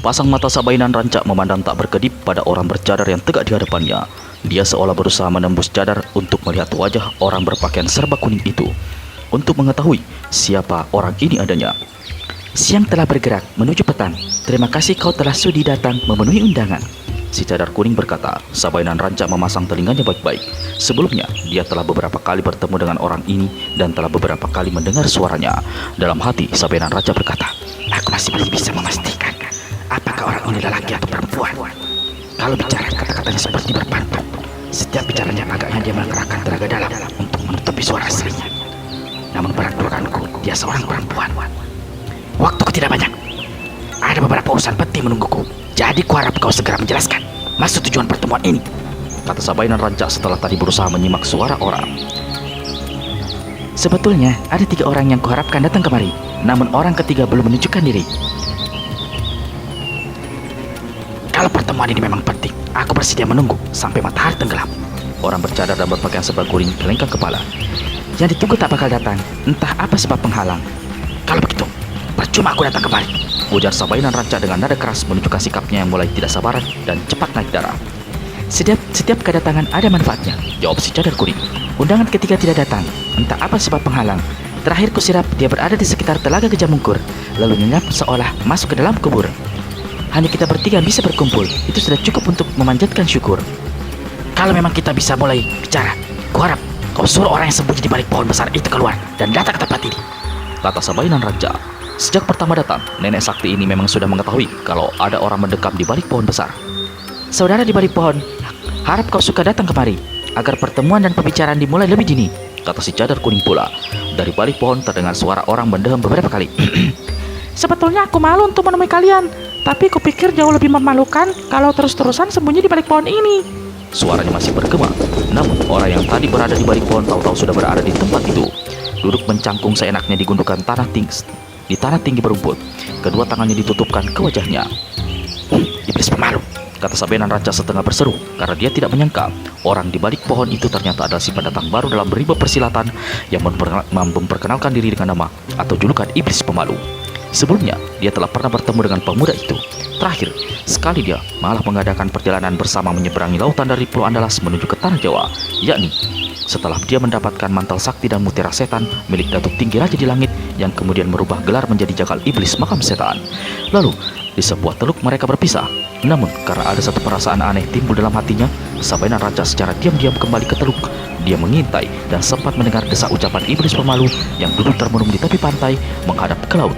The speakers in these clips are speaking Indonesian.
Sepasang mata Sabainan Rancak memandang tak berkedip pada orang bercadar yang tegak di hadapannya. Dia seolah berusaha menembus cadar untuk melihat wajah orang berpakaian serba kuning itu, untuk mengetahui siapa orang ini adanya. Siang telah bergerak menuju petang. Terima kasih kau telah sudi datang memenuhi undangan. Si cadar kuning berkata. Sabainan Rancak memasang telinganya baik-baik. Sebelumnya, dia telah beberapa kali bertemu dengan orang ini dan telah beberapa kali mendengar suaranya. Dalam hati, Sabainan Rancak berkata, aku masih belum bisa memastikan apakah orang ini lelaki atau perempuan. Kalau bicara, kata-katanya seperti berpantun. Setiap bicaranya agaknya dia mengerahkan tenaga dalam untuk menutupi suara aslinya. Namun peraturanku, dia seorang perempuan. Waktuku tidak banyak. Ada beberapa urusan penting menungguku. Jadi kuharap kau segera menjelaskan maksud tujuan pertemuan ini, kata Sabainan Rancak setelah tadi berusaha menyimak suara orang. Sebetulnya ada 3 orang yang kuharapkan datang kemari, namun orang ketiga belum menunjukkan diri. Kalau pertemuan ini memang penting, aku bersedia menunggu sampai matahari tenggelam. Orang bercadar dan berpakaian serba kuning gelenggang kepala. Yang ditunggu tak bakal datang, entah apa sebab penghalang. Kalau begitu, percuma aku datang kemari, ujar Sabainan Rancak dengan nada keras menunjukkan sikapnya yang mulai tidak sabaran dan cepat naik darah. Setiap kedatangan ada manfaatnya, jawab si cadar kuning. Undangan ketiga tidak datang, entah apa sebab penghalang. Terakhir kusirap dia berada di sekitar telaga Gajah Mungkur, lalu nyenyap seolah masuk ke dalam kubur. Hanya kita bertiga bisa berkumpul, itu sudah cukup untuk memanjatkan syukur. Kalau memang kita bisa mulai bicara, kuharap kau suruh orang yang sembunyi di balik pohon besar itu keluar dan datang ke tempat ini, kata Sabainan Rancak. Sejak pertama datang, nenek sakti ini memang sudah mengetahui kalau ada orang mendekam di balik pohon besar. Saudara di balik pohon, harap kau suka datang kemari agar pertemuan dan pembicaraan dimulai lebih dini, kata si cadar kuning pula. Dari balik pohon terdengar suara orang mendehem beberapa kali. Sebetulnya aku malu untuk menemui kalian, tapi kupikir jauh lebih memalukan kalau terus-terusan sembunyi di balik pohon ini. Suaranya masih bergema, namun orang yang tadi berada di balik pohon tahu-tahu sudah berada di tempat itu. Duduk mencangkung seenaknya di gundukan tanah tinggi berumput. Kedua tangannya ditutupkan ke wajahnya. Iblis pemalu, kata Sabainan Rancak setengah berseru, karena dia tidak menyangka orang di balik pohon itu ternyata adalah si pendatang baru dalam rimba persilatan yang memperkenalkan diri dengan nama atau julukan Iblis Pemalu. Sebelumnya, dia telah pernah bertemu dengan pemuda itu. Terakhir sekali dia malah mengadakan perjalanan bersama menyeberangi lautan dari Pulau Andalas menuju ke Tanah Jawa, yakni setelah dia mendapatkan mantel sakti dan mutiara setan milik Datuk Tinggi Raja di Langit yang kemudian merubah gelar menjadi Jakal Iblis Makam Setan. Lalu, di sebuah teluk mereka berpisah. Namun, karena ada satu perasaan aneh timbul dalam hatinya, Sabainan Rancak secara diam-diam kembali ke teluk. Dia mengintai dan sempat mendengar desah ucapan Iblis Pemalu yang duduk termenung di tepi pantai menghadap ke laut.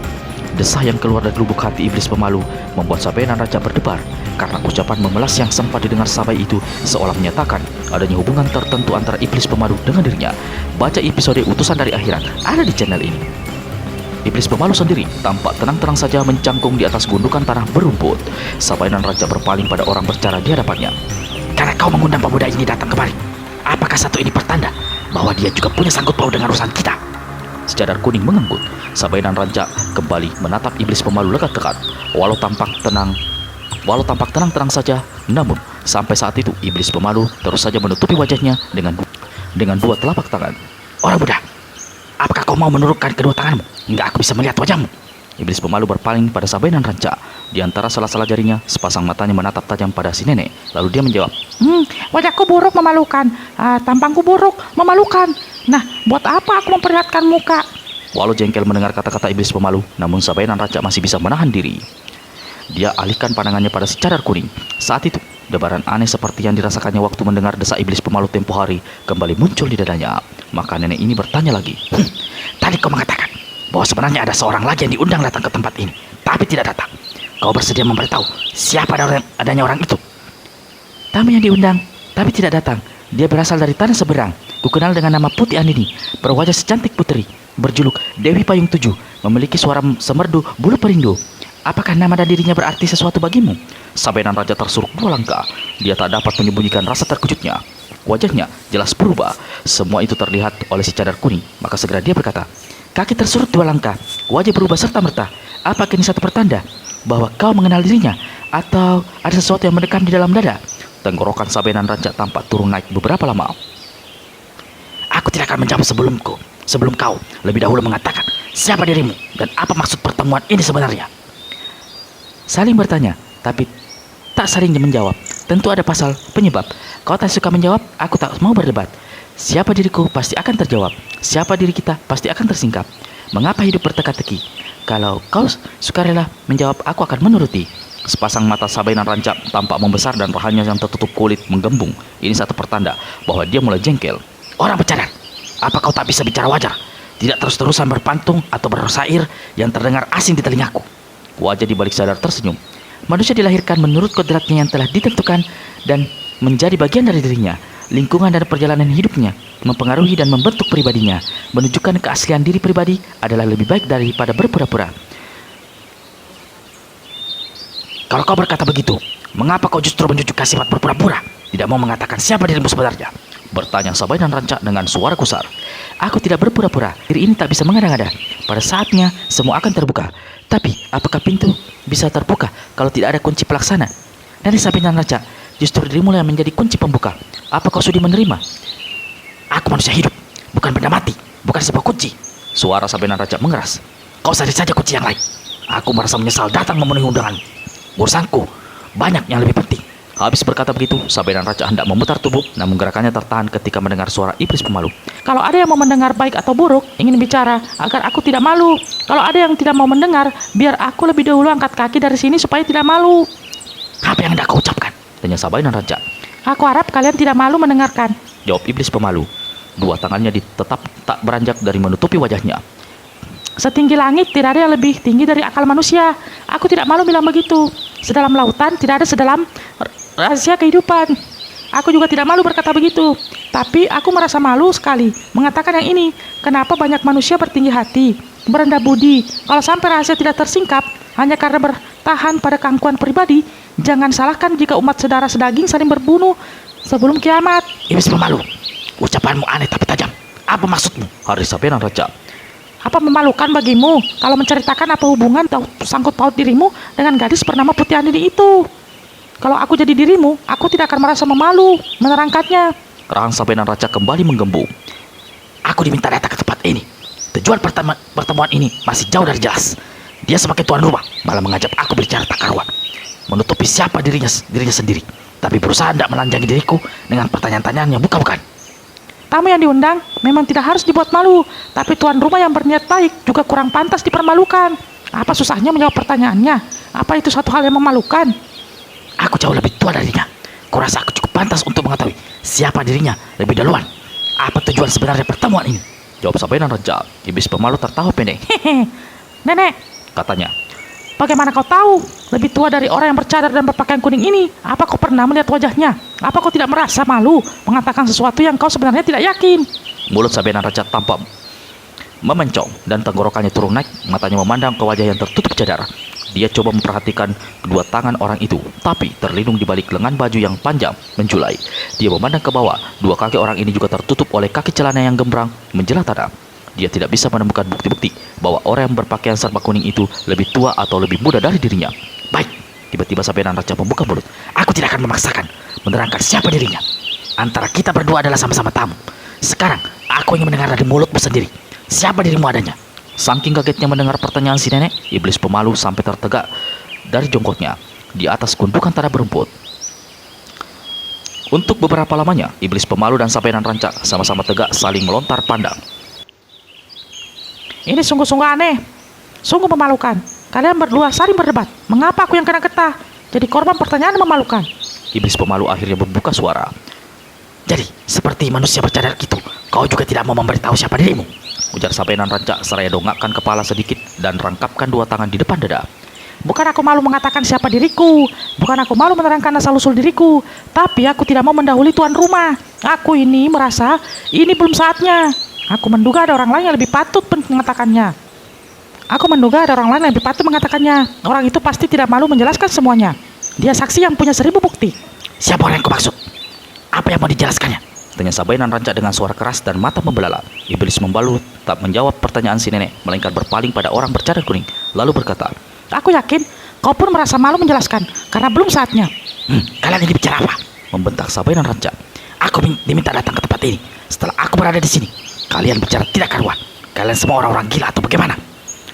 Desah yang keluar dari lubuk hati Iblis Pemalu membuat Sabainan Rancak berdebar, karena ucapan memelas yang sempat didengar Sabai itu seolah menyatakan adanya hubungan tertentu antara Iblis Pemalu dengan dirinya. Baca episode Utusan dari Akhirat ada di channel ini. Iblis Pemalu sendiri tampak tenang-tenang saja mencangkung di atas gundukan tanah berumput. Sabainan Rancak berpaling pada orang bercara di hadapannya. Karena kau mengundang pemuda ini datang kemari, apakah satu ini pertanda bahwa dia juga punya sangkut paut dengan urusan kita? Si cadar kuning mengangguk. Sabainan Rancak kembali menatap Iblis Pemalu lekat-lekat. Walau tampak tenang-tenang saja, namun sampai saat itu Iblis Pemalu terus saja menutupi wajahnya dengan 2 telapak tangan. Orang muda, apakah kau mau menurunkan kedua tanganmu hingga aku bisa melihat wajahmu? Iblis Pemalu berpaling pada Sabainan Rancak. Di antara sela-sela jarinya, sepasang matanya menatap tajam pada si nenek. Lalu dia menjawab, wajahku buruk memalukan, tampangku buruk memalukan. Nah, buat apa aku memperlihatkan muka? Walau jengkel mendengar kata-kata Iblis Pemalu, namun Sabainan Rancak masih bisa menahan diri. Dia alihkan pandangannya pada si cadar kuning. Saat itu, debaran aneh seperti yang dirasakannya waktu mendengar desah Iblis Pemalu tempo hari kembali muncul di dadanya. Maka nenek ini bertanya lagi, tadi kau mengatakan bahwa sebenarnya ada seorang lagi yang diundang datang ke tempat ini, tapi tidak datang. Kau bersedia memberitahu siapa adanya orang itu? Tamu yang diundang, tapi tidak datang. Dia berasal dari tanah seberang. Kukenal dengan nama Putih Andini, berwajah secantik putri, berjuluk Dewi Payung 7, memiliki suara semerdu bulu perindu. Apakah nama dan dirinya berarti sesuatu bagimu? Sabainan Rancak tersuruk 2 langkah. Dia tak dapat menyembunyikan rasa terkejutnya. Wajahnya jelas berubah. Semua itu terlihat oleh si cadar kuning. Maka segera dia berkata, kaki tersurut 2 langkah, wajah berubah serta-merta. Apakah ini satu pertanda bahwa kau mengenal dirinya, atau ada sesuatu yang mendekam di dalam dada? Tenggorokan Sabainan Rancak tampak turun naik beberapa lama. Aku tidak akan menjawab sebelum kau lebih dahulu mengatakan siapa dirimu dan apa maksud pertemuan ini sebenarnya. saling bertanya, tapi tak saling menjawab. Tentu ada pasal penyebab. Kau tak suka menjawab, aku tak mau berdebat. Siapa diriku pasti akan terjawab. Siapa diri kita pasti akan tersingkap. Mengapa hidup berteka-teki? Kalau kau sukarela menjawab, aku akan menuruti. Sepasang mata Sabainan Rancak tampak membesar dan rahanya yang tertutup kulit menggembung. Ini satu pertanda bahwa dia mulai jengkel. Orang bercadar, apa kau tak bisa bicara wajar? Tidak terus-terusan berpantung atau bersair yang terdengar asing di telingaku. Wajah di balik sadar tersenyum. Manusia dilahirkan menurut kodratnya yang telah ditentukan dan menjadi bagian dari dirinya. Lingkungan dan perjalanan hidupnya mempengaruhi dan membentuk pribadinya. Menunjukkan keaslian diri pribadi adalah lebih baik daripada berpura-pura. Kalau kau berkata begitu, mengapa kau justru menunjukkan sifat berpura-pura? Tidak mau mengatakan siapa dirimu sebenarnya? Bertanya Sabainan Rancak dengan suara kusar. Aku tidak berpura-pura. Diri ini tak bisa mengada-ngada. Pada saatnya semua akan terbuka. Tapi apakah pintu bisa terbuka kalau tidak ada kunci pelaksana? Dari Sabainan Rancak, justru dirimu yang menjadi kunci pembuka. Apa kau sudi menerima? Aku manusia hidup, bukan benda mati, bukan sebuah kunci. Suara Sabainan Rancak mengeras. Kau cari saja kunci yang lain. Aku merasa menyesal datang memenuhi undangan. Urusanku banyak yang lebih penting. Habis berkata begitu, Sabainan Rancak hendak memutar tubuh, namun gerakannya tertahan ketika mendengar suara iblis pemalu. Kalau ada yang mau mendengar baik atau buruk, ingin bicara agar aku tidak malu. Kalau ada yang tidak mau mendengar, biar aku lebih dahulu angkat kaki dari sini supaya tidak malu. Apa yang hendak kau ucapkan? Tanya Sabainan Rancak. Aku harap kalian tidak malu mendengarkan, jawab iblis pemalu. Dua tangannya tetap tak beranjak dari menutupi wajahnya. Setinggi langit tidak ada yang lebih tinggi dari akal manusia. Aku tidak malu bilang begitu. Sedalam lautan tidak ada sedalam rahasia kehidupan. Aku juga tidak malu berkata begitu. Tapi aku merasa malu sekali mengatakan yang ini. Kenapa banyak manusia bertinggi hati, berendah budi, kalau sampai rahasia tidak tersingkap hanya karena bertahan pada keangkuhan pribadi. Jangan salahkan jika umat saudara sedaging saling berbunuh sebelum kiamat. Iblis pemalu, ucapanmu aneh tapi tajam. Apa maksudmu? Haris Sabainan Rancak. Apa memalukan bagimu kalau menceritakan apa hubungan atau sangkut paut dirimu dengan gadis bernama Putih Andini itu? Kalau aku jadi dirimu, aku tidak akan merasa memalu menerangkannya. Rahang Sabainan Rancak kembali menggembung. Aku diminta datang ke tempat ini. Tujuan pertemuan ini masih jauh dari jelas. Dia sebagai tuan rumah malah mengajak aku berbicara tak karuan, menutupi siapa dirinya sendiri, tapi berusaha tidak melanjangi diriku dengan pertanyaan-tanyaan yang bukan-bukan. Tamu yang diundang memang tidak harus dibuat malu, tapi tuan rumah yang berniat baik juga kurang pantas dipermalukan. Apa susahnya menjawab pertanyaannya? Apa itu suatu hal yang memalukan? Aku jauh lebih tua darinya. Kurasa aku cukup pantas untuk mengetahui siapa dirinya lebih duluan. Apa tujuan sebenarnya pertemuan ini? Jawab Sabainan Rancak. Iblis pemalu tertawa pendek. Hehe, nenek, katanya. Bagaimana kau tahu lebih tua dari orang yang bercadar dan berpakaian kuning ini? Apa kau pernah melihat wajahnya? Apa kau tidak merasa malu mengatakan sesuatu yang kau sebenarnya tidak yakin? Mulut Sabainan Rancak tampak memencong dan tenggorokannya turun naik. Matanya memandang ke wajah yang tertutup cadar. Dia coba memperhatikan kedua tangan orang itu, tapi terlindung di balik lengan baju yang panjang menjulai. Dia memandang ke bawah. Dua kaki orang ini juga tertutup oleh kaki celana yang gembrang menjelang tanah. Dia tidak bisa menemukan bukti-bukti bahwa orang yang berpakaian serba kuning itu lebih tua atau lebih muda dari dirinya. Baik, tiba-tiba Sabainan Rancak membuka mulut. Aku tidak akan memaksakan menerangkan siapa dirinya. Antara kita berdua adalah sama-sama tamu. Sekarang, aku ingin mendengar dari mulutmu sendiri. Siapa dirimu adanya? Saking kagetnya mendengar pertanyaan si nenek, iblis pemalu sampai tertegak dari jongkoknya di atas gundukan tanah berumput. Untuk beberapa lamanya, iblis pemalu dan Sabainan Rancak sama-sama tegak saling melontar pandang. Ini sungguh-sungguh aneh, sungguh memalukan. Kalian berdua saling berdebat. Mengapa aku yang kena getah? Jadi korban pertanyaan memalukan. Iblis pemalu akhirnya membuka suara. Jadi, seperti manusia bercadar gitu, kau juga tidak mau memberitahu siapa dirimu? Ujar Sabainan Rancak seraya dongakkan kepala sedikit dan rangkapkan dua tangan di depan dada. Bukan aku malu mengatakan siapa diriku, bukan aku malu menerangkan asal-usul diriku, tapi aku tidak mau mendahului tuan rumah. Aku ini merasa ini belum saatnya. Aku menduga ada orang lain yang lebih patut mengatakannya. Orang itu pasti tidak malu menjelaskan semuanya. Dia saksi yang punya 1000 bukti. Siapa orang yang kau maksud? Apa yang mau dijelaskannya? Tanya Sabainan Rancak dengan suara keras dan mata membelalak. Iblis membalut tak menjawab pertanyaan si nenek, melainkan berpaling pada orang bercadar kuning, lalu berkata, aku yakin kau pun merasa malu menjelaskan, karena belum saatnya. Kalian ini bicara apa? Membentak Sabainan Rancak. Aku diminta datang ke tempat ini. Setelah aku berada di sini, kalian bicara tidak karuan. Kalian semua orang-orang gila atau bagaimana?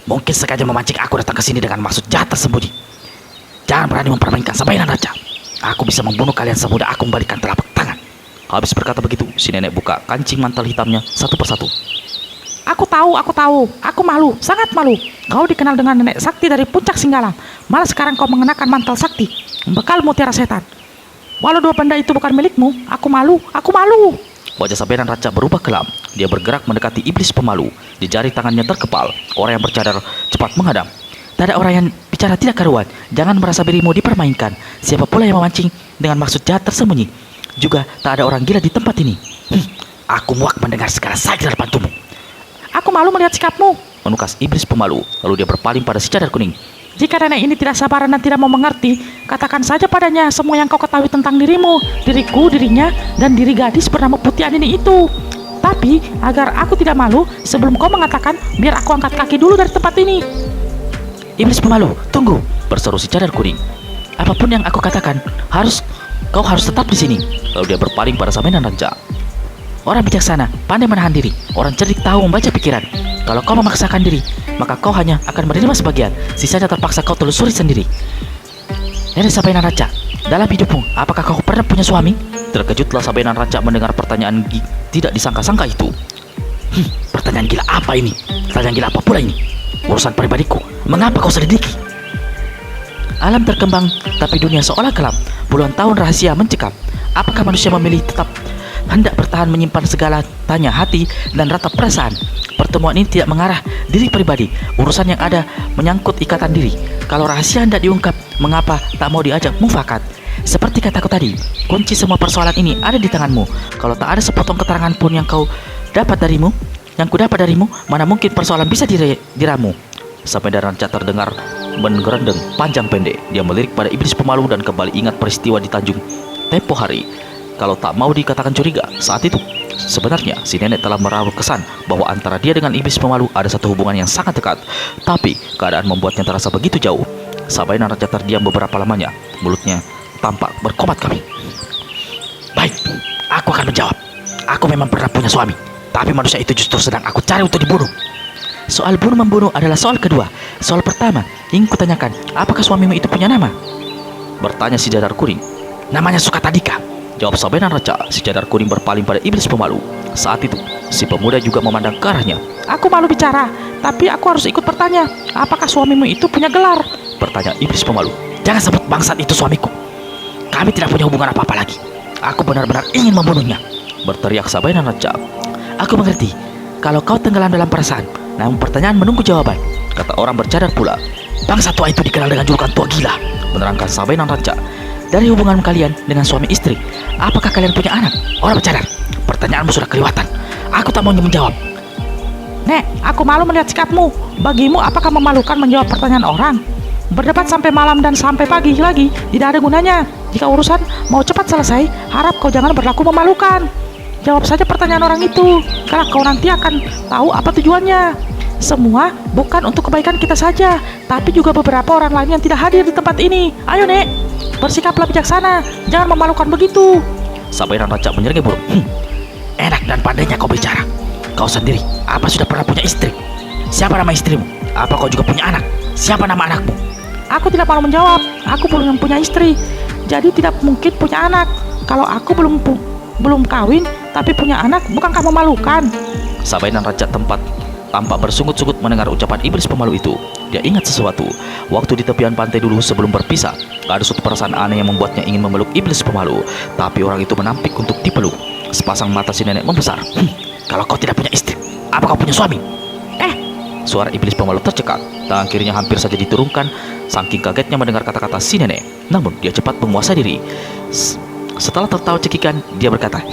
Mungkin sengaja memancing aku datang ke sini dengan maksud jahat tersembunyi. Jangan berani mempermainkan Sabainan Raja. Aku bisa membunuh kalian semudah aku membalikan telapak tangan. Habis berkata begitu, si nenek buka kancing mantel hitamnya satu persatu. Aku tahu. Aku malu, sangat malu. Kau dikenal dengan nenek sakti dari puncak Singgalang. Malah sekarang kau mengenakan mantel sakti, membekal mutiara setan. Walau dua benda itu bukan milikmu, aku malu. Wajah Sabainan Raja berubah kelam. Dia bergerak mendekati iblis pemalu. Di jari tangannya terkepal. Orang yang bercadar cepat menghadang. Tak ada orang yang bicara tidak karuan. Jangan merasa dirimu dipermainkan. Siapa pula yang memancing dengan maksud jahat tersembunyi. Juga tak ada orang gila di tempat ini. Aku muak mendengar segala sajian pantumu. Aku malu melihat sikapmu, menukas iblis pemalu. Lalu dia berpaling pada si cadar kuning. Jika nenek ini tidak sabaran dan tidak mau mengerti, katakan saja padanya semua yang kau ketahui tentang dirimu, diriku, dirinya, dan diri gadis bernama Putih Anini itu. Tapi, agar aku tidak malu, sebelum kau mengatakan, biar aku angkat kaki dulu dari tempat ini. Iblis pemalu, tunggu, berseru si cadar kuning. Apapun yang aku katakan, kau harus tetap di sini. Lalu dia berpaling pada Sabainan Raja. Orang bijaksana, pandai menahan diri. Orang cerdik tahu membaca pikiran. Kalau kau memaksakan diri, maka kau hanya akan menerima sebagian. Sisanya terpaksa kau telusuri sendiri. Nenek Sabainan Raja, dalam hidupmu, apakah kau pernah punya suami? Terkejutlah Sabainan Raja mendengar pertanyaan tidak disangka-sangka itu. Pertanyaan gila apa ini? Pertanyaan gila apa pula ini? Urusan pribadiku, mengapa kau selidiki? Alam terkembang, tapi dunia seolah gelap. Puluhan tahun rahasia mencekam. Apakah manusia memilih tetap hendak bertahan menyimpan segala tanya hati dan ratap perasaan? Pertemuan ini tidak mengarah diri pribadi. Urusan yang ada menyangkut ikatan diri. Kalau rahasia hendak diungkap, mengapa tak mau diajak mufakat? Seperti kataku tadi, kunci semua persoalan ini ada di tanganmu. Kalau tak ada sepotong keterangan pun yang ku dapat darimu, mana mungkin persoalan bisa diramu. Sabainan Raja terdengar menggerendeng panjang pendek. Dia melirik pada iblis pemalu dan kembali ingat peristiwa di Tanjung tempo hari. Kalau tak mau dikatakan curiga, saat itu sebenarnya si nenek telah merawat kesan bahwa antara dia dengan iblis pemalu ada satu hubungan yang sangat dekat. Tapi keadaan membuatnya terasa begitu jauh. Sabainan Raja terdiam beberapa lamanya. Mulutnya tampak berkomat kami. Baik, aku akan menjawab. Aku memang pernah punya suami, tapi manusia itu justru sedang aku cari untuk dibunuh. Soal bunuh-membunuh adalah soal kedua. Soal pertama, ingin kutanyakan, apakah suamimu itu punya nama? Bertanya si cadar kuning. Namanya Sukatadika, jawab Sabainan Raja. Si cadar kuning berpaling pada iblis pemalu. Saat itu, si pemuda juga memandang ke arahnya. Aku malu bicara, tapi aku harus ikut bertanya. Apakah suamimu itu punya gelar? Bertanya iblis pemalu. Jangan sebut bangsat itu suamiku. Kami tidak punya hubungan apa-apa lagi. Aku benar-benar ingin membunuhnya, berteriak Sabainan Raja. Aku mengerti kalau kau tenggelam dalam perasaan, namun pertanyaan menunggu jawaban, kata orang bercadar pula. Bangsa tua itu dikenal dengan julukan tua gila, menerangkan Sabainan Raja. Dari hubungan kalian dengan suami istri, apakah kalian punya anak? Orang bercadar, pertanyaanmu sudah kelewatan. Aku tak mau menjawab. Nek, aku malu melihat sikapmu. Bagimu apakah memalukan menjawab pertanyaan orang? Berdebat sampai malam dan sampai pagi lagi tidak ada gunanya. Jika urusan mau cepat selesai, harap kau jangan berlaku memalukan. Jawab saja pertanyaan orang itu, karena kau nanti akan tahu apa tujuannya. Semua bukan untuk kebaikan kita saja, tapi juga beberapa orang lain yang tidak hadir di tempat ini. Ayo Nek, bersikaplah bijaksana, jangan memalukan begitu. Sabainan Raja menyeringai burung. Enak dan pandainya kau bicara. Kau sendiri, apa sudah pernah punya istri? Siapa nama istrimu? Apa kau juga punya anak? Siapa nama anakmu? Aku tidak mau menjawab. Aku belum punya istri, jadi tidak mungkin punya anak. Kalau aku belum kawin tapi punya anak, bukankah memalukan? Sabainan Raja tampak bersungut-sungut mendengar ucapan iblis pemalu itu. Dia ingat sesuatu. Waktu di tepian pantai dulu sebelum berpisah, ada suatu perasaan aneh yang membuatnya ingin memeluk iblis pemalu. Tapi orang itu menampik untuk dipeluk. Sepasang mata si nenek membesar. Kalau kau tidak punya istri, apa kau punya suami? Suara iblis pemalu tercekat. Tangan kirinya hampir saja diturunkan, saking kagetnya mendengar kata-kata si nenek. Namun dia cepat menguasai diri. Setelah tertawa cekikan, dia berkata,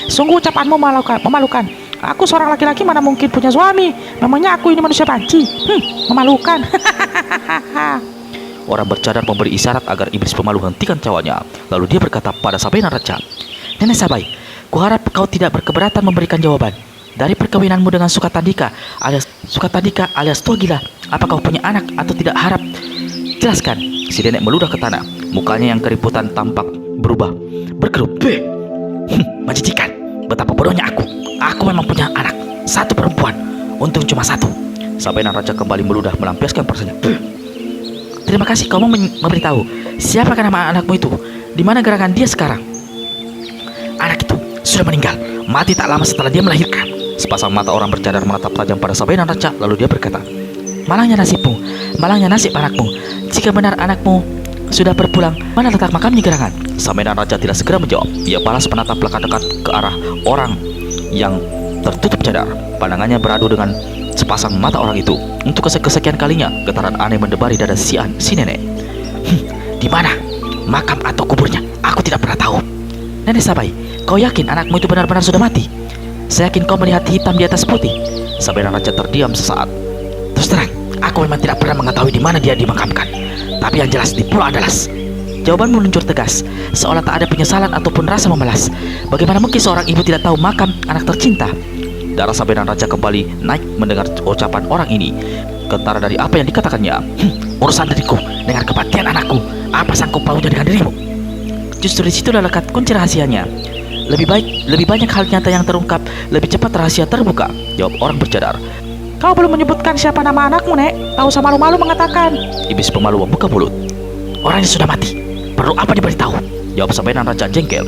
Sungguh ucapanmu memalukan. Aku seorang laki-laki mana mungkin punya suami. Memangnya aku ini manusia panci? Memalukan. Orang bercadar memberi isyarat agar iblis pemalu hentikan cawanya. Lalu dia berkata pada Sabainan Raja, Nenek Sabai, kuharap kau tidak berkeberatan memberikan jawaban. Dari perkawinanmu dengan Sukatadika alias tua gila, apa kau punya anak atau tidak? Harap jelaskan. Si nenek meludah ke tanah. Mukanya yang keriputan tampak berubah, berkerut. Menjijikan. Betapa bodohnya aku. Aku memang punya anak, satu perempuan. Untung cuma satu. Sabainan Raja kembali meludah melampiaskan perasaannya. Terima kasih kau memberitahu. Siapakah nama anakmu itu? Di mana gerangan dia sekarang? Anak itu sudah meninggal, mati tak lama setelah dia melahirkan. Sepasang mata orang bercadar menatap tajam pada Sabenan Raja, lalu dia berkata, malangnya nasibmu, malangnya nasib anakmu. Jika benar anakmu sudah berpulang, mana letak makamnya gerangan? Sabenan Raja tidak segera menjawab. Ia balas menatap dekat ke arah orang yang tertutup cadar. Pandangannya beradu dengan sepasang mata orang itu. Untuk kesekian kalinya, getaran aneh mendebari dada si nenek. Di mana makam atau kuburnya? Aku tidak pernah tahu. Nenek Sabai, kau yakin anakmu itu benar-benar sudah mati? Saya yakin kau melihat hitam di atas putih. Sabenan Raja terdiam sesaat. Terus terang, aku memang tidak pernah mengetahui di mana dia dimakamkan. Tapi yang jelas di Pulau Andalas. Jawaban meluncur tegas, seolah tak ada penyesalan ataupun rasa memelas. Bagaimana mungkin seorang ibu tidak tahu makam anak tercinta? Darah Sabenan Raja kembali naik mendengar ucapan orang ini. Kentara dari apa yang dikatakannya. Urusan diriku dengan kematian anakku. Apa sangkut pautnya dengan dirimu? Justru di situ lekat kunci rahasianya. Lebih banyak hal nyata yang terungkap, lebih cepat rahasia terbuka. Jawab orang bercadar. Kau belum menyebutkan siapa nama anakmu, Nek. Tak usah malu-malu mengatakan. Iblis pemalu membuka mulut. Orangnya sudah mati. Perlu apa diberitahu? Jawab Sabenan Raja jengkel.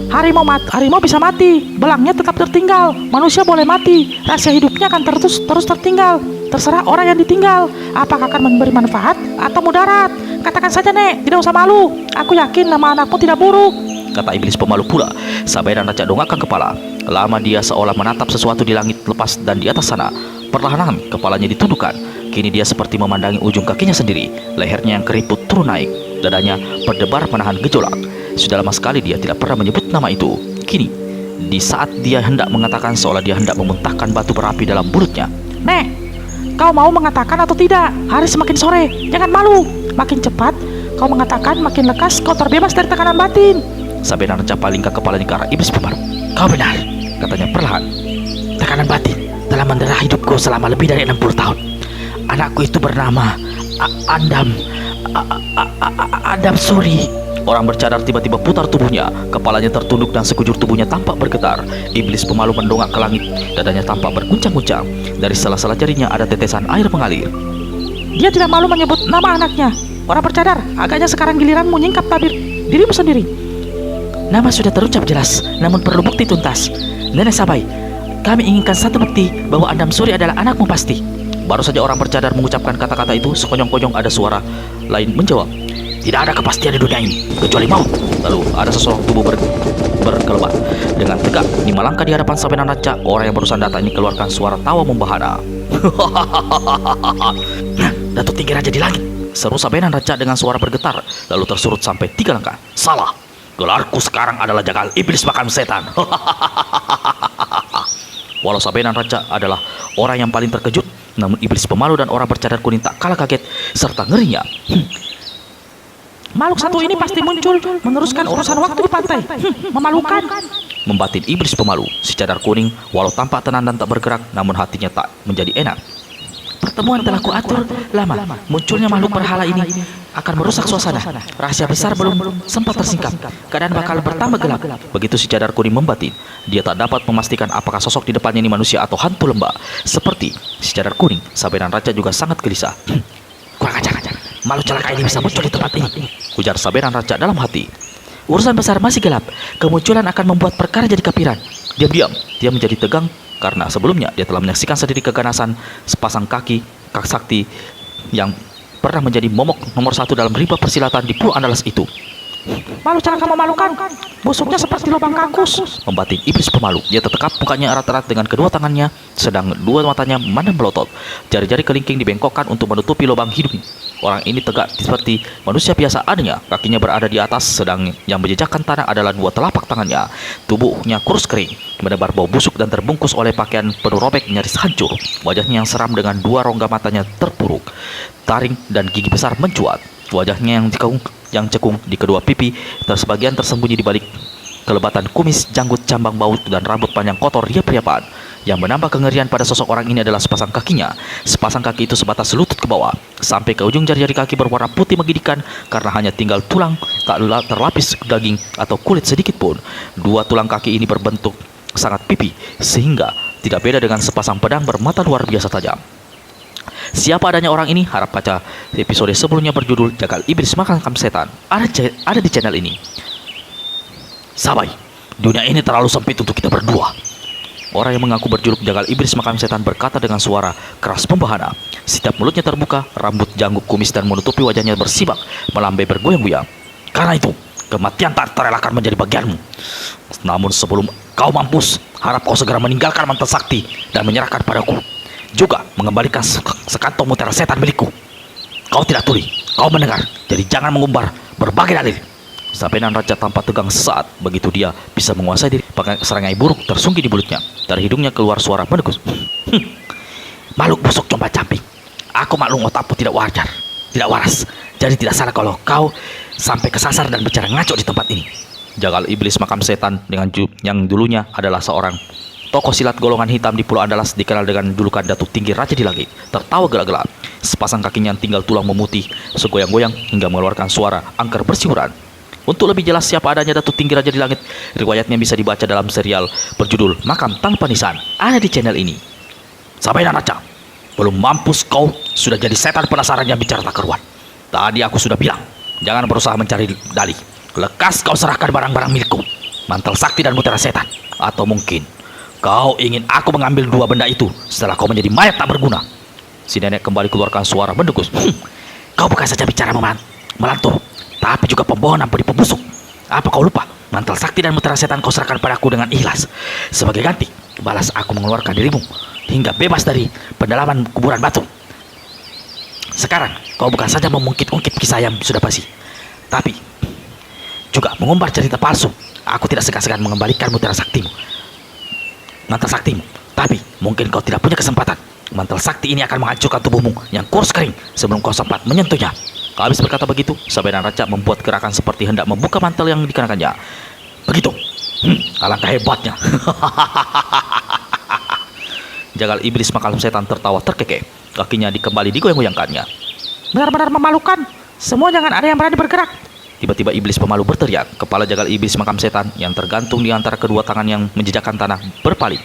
Harimau bisa mati, belangnya tetap tertinggal. Manusia boleh mati, rahasia hidupnya akan terus tertinggal. Terserah orang yang ditinggal. Apakah akan memberi manfaat atau mudarat? Katakan saja, Nek, tidak usah malu. Aku yakin nama anakmu tidak buruk, kata iblis pemalu pula. Sabenan Raja dongakkan kepala. Lama dia seolah menatap sesuatu di langit lepas dan di atas sana. Perlahan kepalanya ditundukkan. Kini dia seperti memandangi ujung kakinya sendiri. Lehernya yang keriput turun naik. Dadanya berdebar menahan gejolak. Sudah lama sekali dia tidak pernah menyebut nama itu. Kini, di saat dia hendak mengatakan, seolah dia hendak memuntahkan batu berapi dalam mulutnya. Nek, kau mau mengatakan atau tidak? Hari semakin sore, jangan malu. Makin cepat kau mengatakan, makin lekas kau terbebas dari tekanan batin. Sabenan Raja palingkan kepalanya ke arah iblis pemalu. Kau benar, katanya perlahan. Tekanan batin telah mendera hidupku selama lebih dari 60 tahun. Anakku itu bernama Adam Suri. Orang bercadar tiba-tiba putar tubuhnya. Kepalanya tertunduk dan sekujur tubuhnya tampak bergetar. Iblis pemalu mendongak ke langit. Dadanya tampak berguncang-guncang. Dari sela-sela jarinya ada tetesan air mengalir. Dia tidak malu menyebut nama anaknya. Orang bercadar, agaknya sekarang giliranmu nyingkap tabir dirimu sendiri. Nama sudah terucap jelas, namun perlu bukti tuntas. Nenek Sabai, kami inginkan satu bukti bahwa Adam Suri adalah anakmu pasti. Baru saja orang bercadar mengucapkan kata-kata itu, sekonyong-konyong ada suara lain menjawab. Tidak ada kepastian di dunia ini, kecuali maut. Lalu ada seseorang tubuh berkelebat. Dengan tegak, 5 langkah di hadapan Sabenan Raja, orang yang barusan datang ini keluarkan suara tawa membahana. Nah, Datuk Tinggi Raja di langit, seru Sabenan Raja dengan suara bergetar, lalu tersurut sampai 3 langkah. Salah, gelarku sekarang adalah Jagal Iblis Makan Setan. Walau Sabenan Raja adalah orang yang paling terkejut, namun iblis pemalu dan orang bercadar kuning tak kalah kaget serta ngerinya. Makhluk satu ini pasti muncul meneruskan urusan waktu di pantai. Memalukan, membatin iblis pemalu. Si cadar kuning walau tampak tenang dan tak bergerak, namun hatinya tak menjadi enak. Pertemuan telah kuatur lama. Munculnya makhluk berhala ini akan merusak suasana. Rahasia besar belum sempat tersingkap. Keadaan bakal bertambah gelap. Begitu si cadar kuning membatin, dia tak dapat memastikan apakah sosok di depannya ini manusia atau hantu lembah. Seperti si cadar kuning, Sabenan Raja juga sangat gelisah. Kurang ajar. Malu celaka ini bisa muncul di tempat ini, ujar Sabenan Raja dalam hati. Urusan besar masih gelap. Kemunculan akan membuat perkara jadi kapiran. Diam-diam, dia menjadi tegang karena sebelumnya dia telah menyaksikan sendiri keganasan sepasang kaki Kak Sakti yang pernah menjadi momok nomor 1 dalam rimba persilatan di Pulau Andalas itu. Malu celaka memalukan. Busuknya seperti lubang kakus, membatin iblis pemalu. Dia tertekap mukanya erat-erat dengan kedua tangannya, sedang dua matanya memandang melotot. Jari-jari kelingking dibengkokkan untuk menutupi lubang hidung. Orang ini tegak seperti manusia biasa adanya. Kakinya berada di atas, sedang yang menjejakkan tanah adalah 2 telapak tangannya. Tubuhnya kurus kering, menebar bau busuk dan terbungkus oleh pakaian penuh robek nyaris hancur. Wajahnya yang seram dengan 2 rongga matanya terpuruk. Taring dan gigi besar mencuat. Wajahnya yang cekung di kedua pipi, sebagian tersembunyi di balik kelebatan kumis, janggut, cambang baut, dan rambut panjang kotor riap-riapan. Yang menambah kengerian pada sosok orang ini adalah sepasang kakinya. Sepasang kaki itu sebatas lutut ke bawah, sampai ke ujung jari-jari kaki berwarna putih menggidikan karena hanya tinggal tulang, tak terlapis daging atau kulit sedikit pun. 2 tulang kaki ini berbentuk sangat pipi, sehingga tidak beda dengan sepasang pedang bermata luar biasa tajam. Siapa adanya orang ini? Harap baca episode sebelumnya berjudul Jagal Iblis Makam Setan. Ada di channel ini. Sabai, dunia ini terlalu sempit untuk kita berdua. Orang yang mengaku berjuluk Jagal Iblis Makam Setan berkata dengan suara keras membahana. Setiap mulutnya terbuka, rambut janggut kumis dan menutupi wajahnya bersibak, melambai bergoyang-goyang. Karena itu, kematian tak terelakkan menjadi bagianmu. Namun sebelum kau mampus, harap kau segera meninggalkan mantel sakti dan menyerahkan padaku. Juga mengembalikan sekantong mutiara setan milikku. Kau tidak tuli, kau mendengar, jadi jangan mengumbar berbagai dalil. Sabenan raja tampak tegang sesaat. Begitu dia bisa menguasai diri, pakai serangai buruk tersungki di mulutnya. Dari hidungnya keluar suara mendegus. Makhluk busuk combat camping. Aku maklum otakmu tidak wajar, tidak waras. Jadi tidak salah kalau kau sampai kesasar dan bicara ngaco di tempat ini. Jagal Iblis Makam Setan yang dulunya adalah seorang tokoh silat golongan hitam di Pulau Andalas, dikenal dengan julukan Datuk Tinggi Raja di Langit, tertawa gelak-gelak. Sepasang kakinya yang tinggal tulang memutih, segoyang-goyang hingga mengeluarkan suara angker bersiuran. Untuk lebih jelas siapa adanya Datuk Tinggi Raja di Langit, riwayatnya bisa dibaca dalam serial berjudul Makam Tanpa Nisan, ada di channel ini. Sabenan Raja, belum mampus kau sudah jadi setan penasaran yang bicara tak karuan. Tadi aku sudah bilang, jangan berusaha mencari dalih. Lekas kau serahkan barang-barang milikku, mantel sakti dan mutiara setan. Atau mungkin kau ingin aku mengambil dua benda itu setelah kau menjadi mayat tak berguna. Si nenek kembali keluarkan suara mendegus. Kau bukan saja bicara melantur, tapi juga pembohong dan pembusuk. Apa kau lupa? Mantel sakti dan mutiara setan kau serahkan padaku dengan ikhlas. Sebagai ganti, balas aku mengeluarkan dirimu hingga bebas dari pendalaman kuburan batu. Sekarang kau bukan saja mengungkit-ungkit kisah yang sudah basi, tapi juga mengumbar cerita palsu. Aku tidak segan-segan mengembalikan mutiara saktimu, mantel saktimu. Tapi mungkin kau tidak punya kesempatan. Mantel sakti ini akan menghancurkan tubuhmu yang kurus kering sebelum kau sempat menyentuhnya. Habis berkata begitu, Sabenan Raja membuat gerakan seperti hendak membuka mantel yang dikenakannya. Begitu, alangkah hebatnya. Jagal Iblis Makam Setan tertawa terkekeh. Kakinya kembali digoyang-goyangkannya. Benar-benar memalukan. Semua jangan ada yang berani bergerak. Tiba-tiba iblis pemalu berteriak. Kepala Jagal Iblis Makam Setan yang tergantung di antara kedua tangan yang menjejakkan tanah berpaling.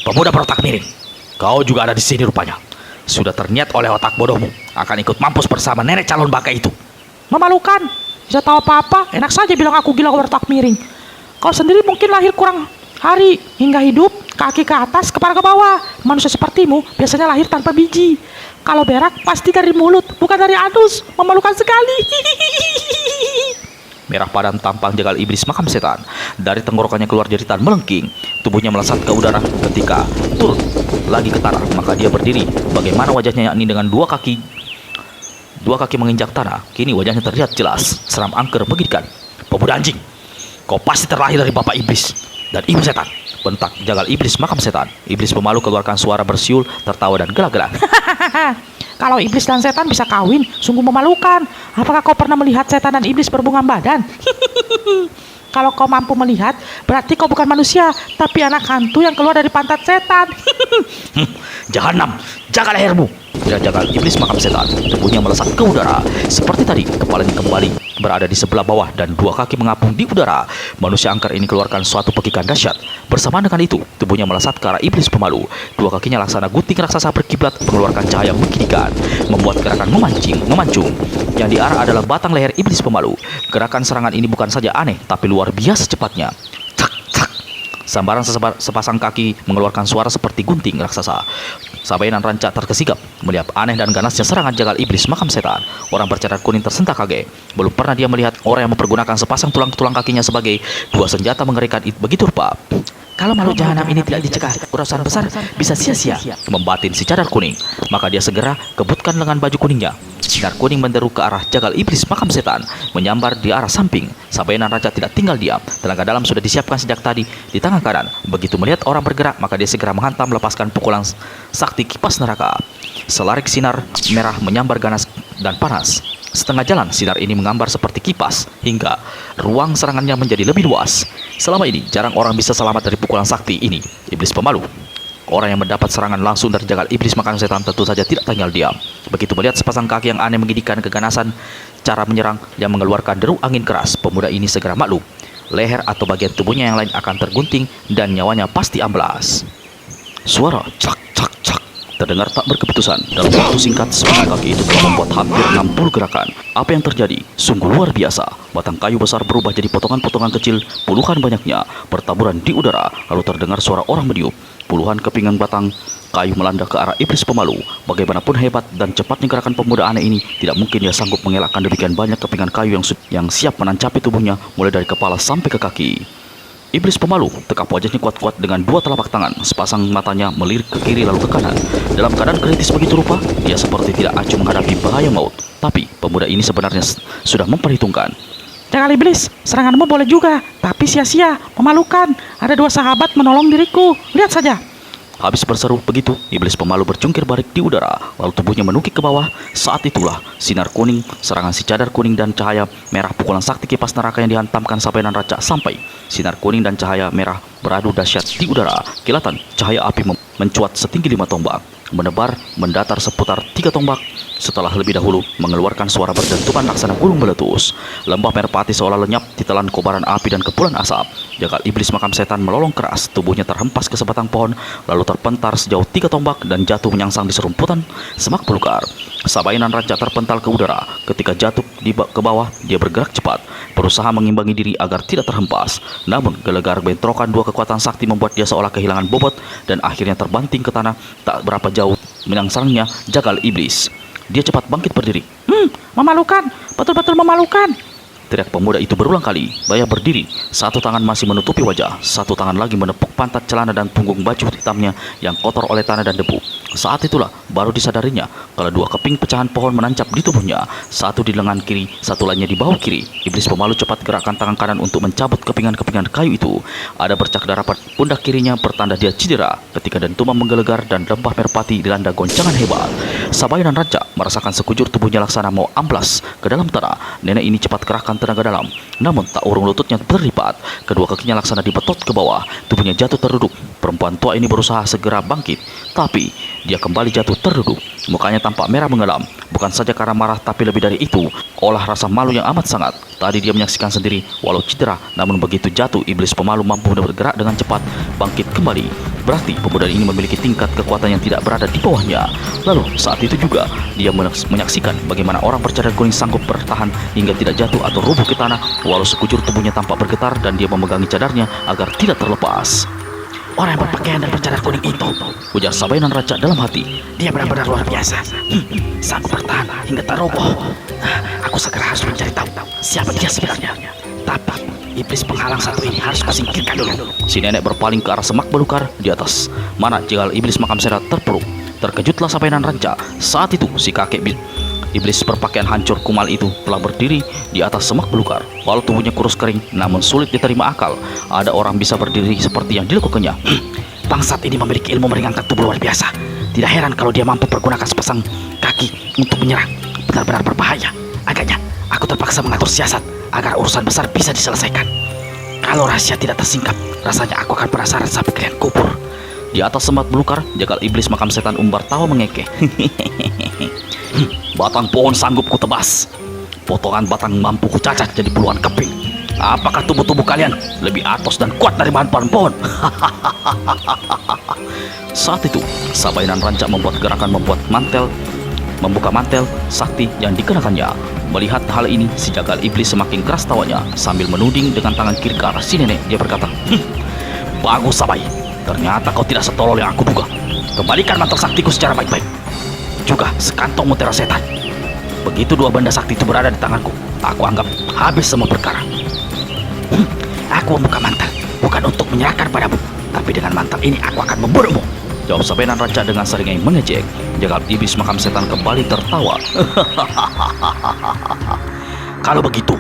Pemuda berotak miring, kau juga ada di sini rupanya. Sudah terniat oleh otak bodohmu akan ikut mampus bersama nenek calon baka itu. Memalukan. Bisa tahu apa-apa, enak saja bilang aku gila bertak miring. Kau sendiri mungkin lahir kurang hari hingga hidup, kaki ke atas, kepala ke bawah. Manusia sepertimu biasanya lahir tanpa biji. Kalau berak pasti dari mulut, bukan dari anus. Memalukan sekali. Merah padam tampang Jagal Iblis Makam Setan. Dari tenggorokannya keluar jeritan melengking. Tubuhnya melesat ke udara ketika turun lagi ke tanah. Maka dia berdiri. Bagaimana wajahnya, yakni dengan dua kaki menginjak tanah. Kini wajahnya terlihat jelas. Seram angker menggidikan. Pemuda anjing, kau pasti terlahir dari bapak iblis dan ibu setan, bentak Jagal Iblis Makam Setan. Iblis pemalu keluarkan suara bersiul, tertawa dan gelak-gelak. Kalau iblis dan setan bisa kawin, sungguh memalukan. Apakah kau pernah melihat setan dan iblis berhubungan badan? Kalau kau mampu melihat, berarti kau bukan manusia, tapi anak hantu yang keluar dari pantat setan. Jahanam, jaga lehermu! Tidak Jagal Iblis Makam Setan. Tubuhnya melesat ke udara. Seperti tadi, kepalanya kembali berada di sebelah bawah dan dua kaki mengapung di udara. Manusia angker ini keluarkan suatu pekikan dahsyat. Bersamaan dengan itu, tubuhnya melesat ke arah iblis pemalu. Dua kakinya laksana gunting raksasa berkiblat mengeluarkan cahaya mengkidikan, membuat gerakan memancung. Yang diarah adalah batang leher iblis pemalu. Gerakan serangan ini bukan saja aneh, tapi luar biasa cepatnya. Sambaran sepasang kaki mengeluarkan suara seperti gunting raksasa. Sabenan Raja terkesigap melihat aneh dan ganasnya serangan Jagal Iblis Makam Setan. Orang bercadar kuning tersentak kaget. Belum pernah dia melihat orang yang mempergunakan sepasang tulang kakinya sebagai dua senjata mengerikan begitu rupa. Kalau makhluk jahanam ini tidak dicegah, urusan besar bisa sia-sia, membatin si cadar kuning. Maka dia segera kebutkan lengan baju kuningnya. Sinar kuning menderu ke arah Jagal Iblis Makam Setan, menyambar di arah samping. Sabenan Raja tidak tinggal diam. Tenaga dalam sudah disiapkan sejak tadi di tangan kanan. Begitu melihat orang bergerak, maka dia segera menghantam, melepaskan pukulan sakti kipas neraka. Selarik sinar merah menyambar ganas dan panas. Setengah jalan sinar ini menggambar seperti kipas hingga ruang serangannya menjadi lebih luas. Selama ini jarang orang bisa selamat dari pukulan sakti ini. Iblis pemalu, orang yang mendapat serangan langsung dari Jagal Iblis Makam Setan tentu saja tidak tinggal diam. Begitu melihat sepasang kaki yang aneh menggidikan keganasan cara menyerang yang mengeluarkan deru angin keras, pemuda ini segera maklum. Leher atau bagian tubuhnya yang lain akan tergunting dan nyawanya pasti amblas. Suara cak cak cak terdengar tak berkeputusan. Dalam waktu singkat, sepasang kaki itu telah membuat hampir 60 gerakan. Apa yang terjadi? Sungguh luar biasa. Batang kayu besar berubah jadi potongan-potongan kecil, puluhan banyaknya, bertaburan di udara, lalu terdengar suara orang meniup. Puluhan kepingan batang kayu melanda ke arah iblis pemalu. Bagaimanapun hebat dan cepatnya gerakan pemuda aneh ini, tidak mungkin dia sanggup mengelakkan demikian banyak kepingan kayu yang siap menancapi tubuhnya, mulai dari kepala sampai ke kaki. Iblis pemalu tekap wajahnya kuat-kuat dengan dua telapak tangan. Sepasang matanya melirik ke kiri lalu ke kanan. Dalam keadaan kritis begitu rupa, dia seperti tidak acuh menghadapi bahaya maut. Tapi pemuda ini sebenarnya sudah memperhitungkan. Jagal iblis, seranganmu boleh juga, tapi sia-sia, memalukan. Ada dua sahabat menolong diriku. Lihat saja. Habis berseru begitu, iblis pemalu berjungkir balik di udara, lalu tubuhnya menukik ke bawah. Saat itulah sinar kuning, serangan si cadar kuning dan cahaya merah pukulan sakti kipas neraka yang dihantamkan Sabainan Raja sampai. Sinar kuning dan cahaya merah beradu dahsyat di udara. Kilatan cahaya api mencuat setinggi 5 tombak, menebar mendatar seputar 3 tombak. Setelah lebih dahulu mengeluarkan suara berdentuman laksana gunung meletus. Lembah Merpati seolah lenyap ditelan kobaran api dan kepulan asap. Jagal iblis makam setan melolong keras, tubuhnya terhempas ke sebatang pohon, lalu terpentar sejauh 3 tombak dan jatuh menyangsang di serumputan semak belukar. Sabainan Raja terpental ke udara. Ketika jatuh ke bawah, dia bergerak cepat, berusaha mengimbangi diri agar tidak terhempas. Namun gelegar bentrokan dua kekuatan sakti membuat dia seolah kehilangan bobot dan akhirnya terbanting ke tanah tak berapa jauh menyangsangnya jagal iblis. Dia cepat bangkit berdiri. Memalukan, betul-betul memalukan. Teriak pemuda itu berulang kali. Baya berdiri, satu tangan masih menutupi wajah, satu tangan lagi menepuk pantat celana dan punggung baju hitamnya yang kotor oleh tanah dan debu. Saat itulah baru disadarinya kalau dua keping pecahan pohon menancap di tubuhnya, satu di lengan kiri, satu lainnya di bahu kiri. Iblis pemalu cepat gerakkan tangan kanan untuk mencabut kepingan-kepingan kayu itu. Ada bercak darah pada pundak kirinya, pertanda dia cedera. Ketika dentuman menggelegar dan lembah Merpati dilanda goncangan hebat, Sabainan Raja merasakan sekujur tubuhnya laksana mau amblas ke dalam tanah. Nenek ini cepat kerahkan tenaga dalam, namun tak urung lututnya berlipat. Kedua kakinya laksana dibetot ke bawah, tubuhnya jatuh terduduk. Perempuan tua ini berusaha segera bangkit, tapi dia kembali jatuh terduduk. Mukanya tampak merah mengelam, bukan saja karena marah, tapi lebih dari itu, olah rasa malu yang amat sangat. Tadi dia menyaksikan sendiri, walau cedera, namun begitu jatuh, iblis pemalu mampu bergerak dengan cepat, bangkit kembali. Berarti pemuda ini memiliki tingkat kekuatan yang tidak berada di bawahnya. Lalu saat itu juga dia menyaksikan bagaimana orang bercadar kuning sanggup bertahan hingga tidak jatuh atau rubuh ke tanah, walau sekujur tubuhnya tampak bergetar dan dia memegangi cadarnya agar tidak terlepas. Orang yang berpakaian dan bercadar kuning itu, ujar Sabainan Raja dalam hati. dia benar-benar luar biasa. Sanggup bertahan hingga tak roboh. Aku segera harus mencari tahu siapa dia sebenarnya. Tapi iblis penghalang satu ini harus kusingkirkan dulu. Si nenek berpaling ke arah semak belukar di atas, mana jagal iblis makam setan terpuruk. Terkejutlah Sabainan Raja. Saat itu si kakek iblis berpakaian hancur kumal itu telah berdiri di atas semak belukar. Walau tubuhnya kurus kering, namun sulit diterima akal. Ada orang bisa berdiri seperti yang dilakukannya. Bangsat ini memiliki ilmu meringankan tubuh luar biasa. Tidak heran kalau dia mampu pergunakan sepasang kaki untuk menyerang. Benar-benar berbahaya. Agaknya aku terpaksa mengatur siasat agar urusan besar bisa diselesaikan. Kalau rahasia tidak tersingkap, rasanya aku akan penasaran sampai kalian kubur. Di atas semak belukar, jagal iblis makam setan umbar tawa mengekeh. Batang pohon sanggup ku tebas, potongan batang mampu ku cacat jadi puluhan keping. Apakah tubuh-tubuh kalian lebih atos dan kuat dari bahan-bahan pohon? Saat itu Sabainan Raja membuat gerakan membuka mantel sakti yang dikenakannya. Melihat hal ini, si jagal iblis semakin keras tawanya. Sambil menuding dengan tangan kiri ke arah si nenek, dia berkata, bagus Sabai, ternyata kau tidak setolol yang aku duga. Kembalikan mantel saktiku secara baik-baik, juga sekantong mutiara setan. Begitu dua benda sakti itu berada di tanganku, aku anggap habis semua perkara. Aku membuka mantel bukan untuk menyerahkan padamu, tapi dengan mantel ini aku akan membunuhmu, jawab Sabainan Raja dengan seringai mengejek. Jagal iblis makam setan kembali tertawa. Kalau begitu,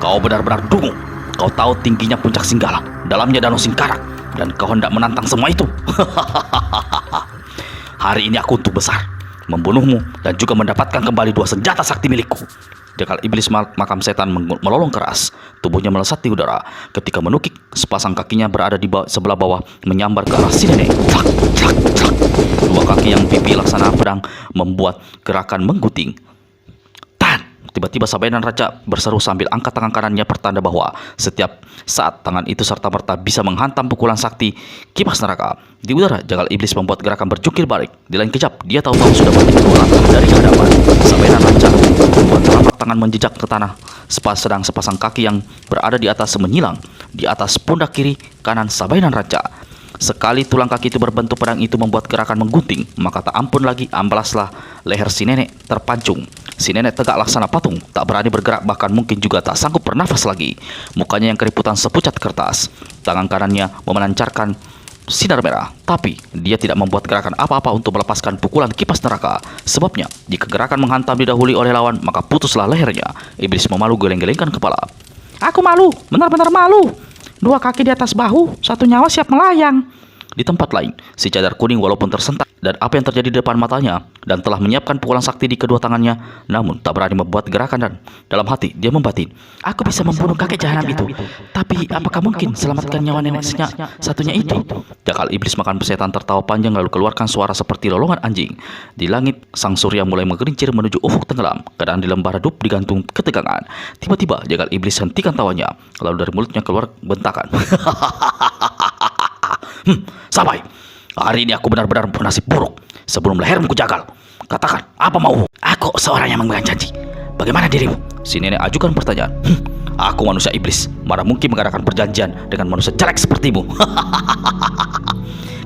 kau benar-benar dungu. Kau tahu tingginya puncak Singgala, dalamnya danau Singkarak, dan kau hendak menantang semua itu. Hari ini aku untung besar, membunuhmu dan juga mendapatkan kembali dua senjata sakti milikku. Jagal iblis makam setan melolong keras, tubuhnya melesat di udara. Ketika menukik, sepasang kakinya berada di sebelah bawah, menyambar ke arah si nenek. Tlak, tlak, tlak. Dua kaki yang pipi laksana pedang membuat gerakan menggunting. Tahan, Tiba-tiba Sabainan Raja berseru sambil angkat tangan kanannya pertanda bahwa setiap saat tangan itu serta-merta bisa menghantam pukulan sakti kipas neraka. Di udara, jagal iblis membuat gerakan berjungkir balik. Di lain kejap, dia tahu-tahu sudah berdiri 2 langkah dari hadapan. Sabainan Raja membuat telapak tangan menjejak ke tanah, sedang sepasang kaki yang berada di atas menyilang di atas pundak kiri kanan Sabainan Raja. Sekali tulang kaki itu berbentuk pedang itu membuat gerakan menggunting, maka tak ampun lagi amblaslah leher si nenek terpancung. Si nenek tegak laksana patung, tak berani bergerak, bahkan mungkin juga tak sanggup bernafas lagi. Mukanya yang keriputan sepucat kertas. Tangan kanannya memancarkan sinar merah, tapi dia tidak membuat gerakan apa-apa untuk melepaskan pukulan kipas neraka. Sebabnya, jika gerakan menghantam didahului oleh lawan, maka putuslah lehernya. Iblis memalu geleng-gelengkan kepala. Aku malu, benar-benar malu. 2 kaki di atas bahu, 1 nyawa siap melayang. Di tempat lain, si cadar kuning walaupun tersentak dan apa yang terjadi di depan matanya dan telah menyiapkan pukulan sakti di kedua tangannya, namun tak berani membuat gerakan dan dalam hati dia membatin, aku bisa membunuh kakek jahanam itu, tapi apakah mungkin selamatkan nyawa nenek satunya itu? Jakal iblis makan setan tertawa panjang lalu keluarkan suara seperti lolongan anjing. Di langit, sang surya mulai menggelincir menuju ufuk tenggelam. Keadaan di lembah redup digantung ketegangan. Tiba-tiba jakal iblis hentikan tawanya, lalu dari mulutnya keluar bentakan. Sabai, hari ini aku benar-benar bernasib buruk. Sebelum lehermu kujagal, katakan, apa mau? Aku seorang yang memegang janji. Bagaimana dirimu? Si nenek ajukan pertanyaan. Aku manusia iblis, mana mungkin mengadakan perjanjian dengan manusia jelek sepertimu?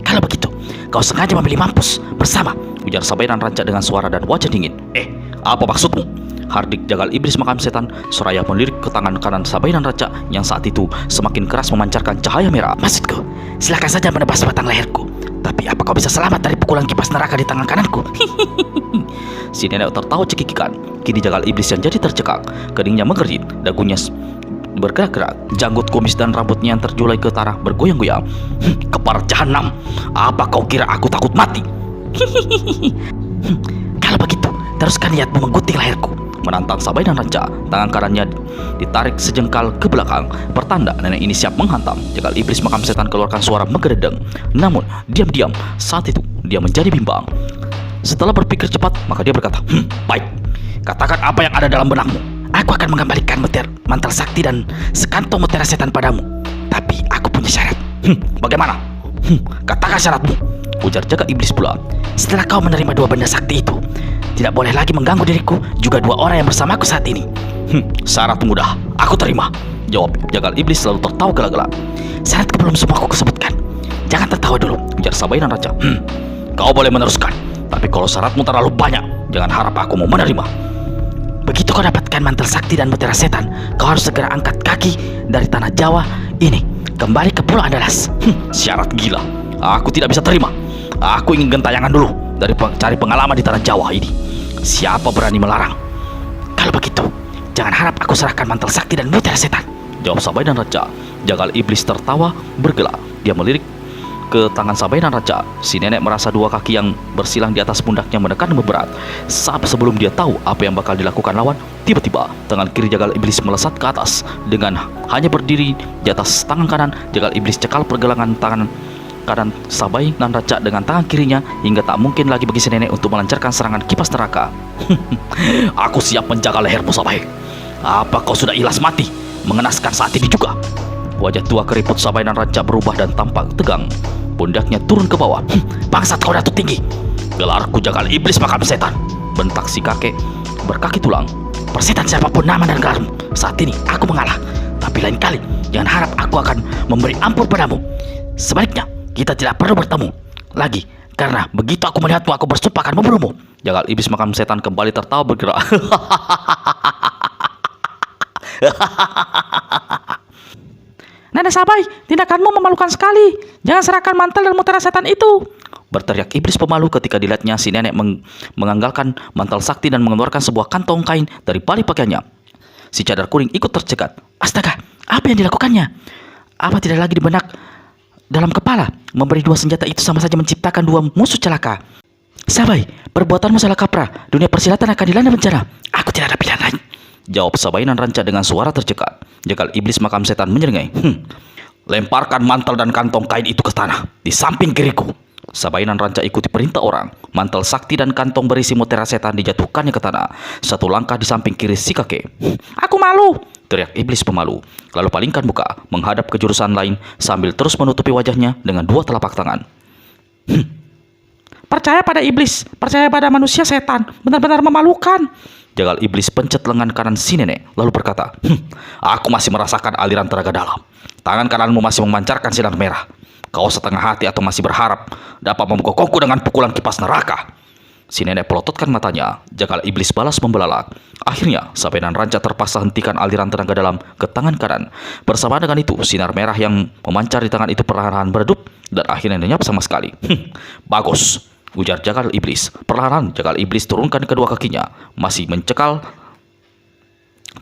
Kalau begitu, kau sengaja memilih mampus bersama, ujar Sabainan Raja dengan suara dan wajah dingin. Apa maksudmu? Hardik jagal iblis makam setan Soraya melirik ke tangan kanan Sabainan Raja yang saat itu semakin keras memancarkan cahaya merah. Maksudku, silakan saja menebas batang leherku, tapi apa kau bisa selamat dari pukulan kipas neraka di tangan kananku? Si nenek tertawa cekikikan. Kini jagal iblis yang jadi tercekak, keningnya mengerit, dagunya bergerak-gerak, janggut kumis dan rambutnya yang terjulai ke tanah bergoyang-goyang. Kepala jahanam, apa kau kira aku takut mati? Kalau begitu, teruskan niatmu menggunting leherku, menantang Sabainan Raja. Tangan kanannya ditarik sejengkal ke belakang, pertanda nenek ini siap menghantam. Jagal iblis makam setan keluarkan suara menggedeng. Namun diam-diam saat itu dia menjadi bimbang. Setelah berpikir cepat, maka dia berkata, baik, katakan apa yang ada dalam benakmu. Aku akan mengembalikan mantel sakti dan sekantong mutiara setan padamu, tapi aku punya syarat. Bagaimana? Katakan syaratmu, ujar jaga iblis pula. Setelah kau menerima 2 benda sakti itu, tidak boleh lagi mengganggu diriku, juga 2 orang yang bersamaku saat ini. Syarat mudah, aku terima, jawab jagal iblis lalu tertawa gelak-gelak. Syaratku belum semua aku sebutkan. Jangan tertawa dulu, ujar Sabainan Raja. Kau boleh meneruskan, tapi kalau syaratmu terlalu banyak, jangan harap aku mau menerima. Begitu kau dapatkan mantel sakti dan mutiara setan, kau harus segera angkat kaki dari tanah Jawa ini kembali ke Pulau Andalas. Syarat gila, aku tidak bisa terima. Aku ingin gentayangan dulu dari cari pengalaman di tanah Jawa ini. Siapa berani melarang? Kalau begitu, jangan harap aku serahkan mantel sakti dan mutiara setan, jawab Sabainan Raja. Jagal iblis tertawa bergelak. Dia melirik ke tangan Sabainan Raja. Si nenek merasa 2 kaki yang bersilang di atas pundaknya menekan berat. Saat sebelum dia tahu apa yang bakal dilakukan lawan, tiba-tiba tangan kiri jagal iblis melesat ke atas. Dengan hanya berdiri di atas tangan kanan, jagal iblis cekal pergelangan tangan kanan Sabainan Raja dengan tangan kirinya hingga tak mungkin lagi bagi si nenek untuk melancarkan serangan kipas neraka. Aku siap menjaga lehermu, Sabai. Apa kau sudah ikhlas mati mengenaskan saat ini juga? Wajah tua keriput Sabainan Raja berubah dan tampak tegang. Pundaknya turun ke bawah. Bangsat kau Datuk Tinggi, gelarku jagal iblis makam setan, bentak si kakek berkaki tulang. Persetan siapapun nama dan gelarmu, saat ini aku mengalah. Tapi lain kali jangan harap aku akan memberi ampun padamu. Sebaliknya, kita tidak perlu bertemu lagi, karena begitu aku melihatmu, aku bersumpah akan membunuhmu. Jagal iblis makam setan kembali tertawa bergerak. Nenek Sabai, tindakanmu memalukan sekali. Jangan serahkan mantel dan mutiara setan itu, berteriak iblis pemalu ketika dilihatnya si nenek menganggalkan mantel sakti dan mengeluarkan sebuah kantong kain dari balik pakaiannya. Si cadar kuning ikut tercekat. Astaga, apa yang dilakukannya? Apa tidak lagi di benak dalam kepala? Memberi 2 senjata itu sama saja menciptakan 2 musuh celaka. Sabai, perbuatanmu salah kaprah. Dunia persilatan akan dilanda bencana. Aku tidak ada pilihan lain, jawab Sabainan Raja dengan suara tercekat. Jagal iblis makam setan menyeringai. Lemparkan mantel dan kantong kain itu ke tanah di samping kiriku. Sabainan Ranca ikuti perintah orang. Mantel sakti dan kantong berisi mutiara setan dijatuhkannya ke tanah. Satu langkah di samping kiri si kakek. Aku malu. Teriak iblis pemalu. Lalu palingkan muka, menghadap ke jurusan lain sambil terus menutupi wajahnya dengan dua telapak tangan. Percaya pada iblis, percaya pada manusia setan. Benar-benar memalukan. Jagal iblis pencet lengan kanan si nenek, lalu berkata, aku masih merasakan aliran tenaga dalam. Tangan kananmu masih memancarkan sinar merah. Kau setengah hati atau masih berharap dapat memukokku dengan pukulan kipas neraka? Si nenek pelototkan matanya. Jagal iblis balas membelalak. Akhirnya, Sabainan Ranca terpaksa hentikan aliran tenaga dalam ke tangan kanan. Bersama dengan itu, sinar merah yang memancar di tangan itu perlahan-lahan meredup dan akhirnya lenyap sama sekali. Bagus, ujar Jagal iblis. Perlahan Jagal iblis turunkan kedua kakinya, masih mencekal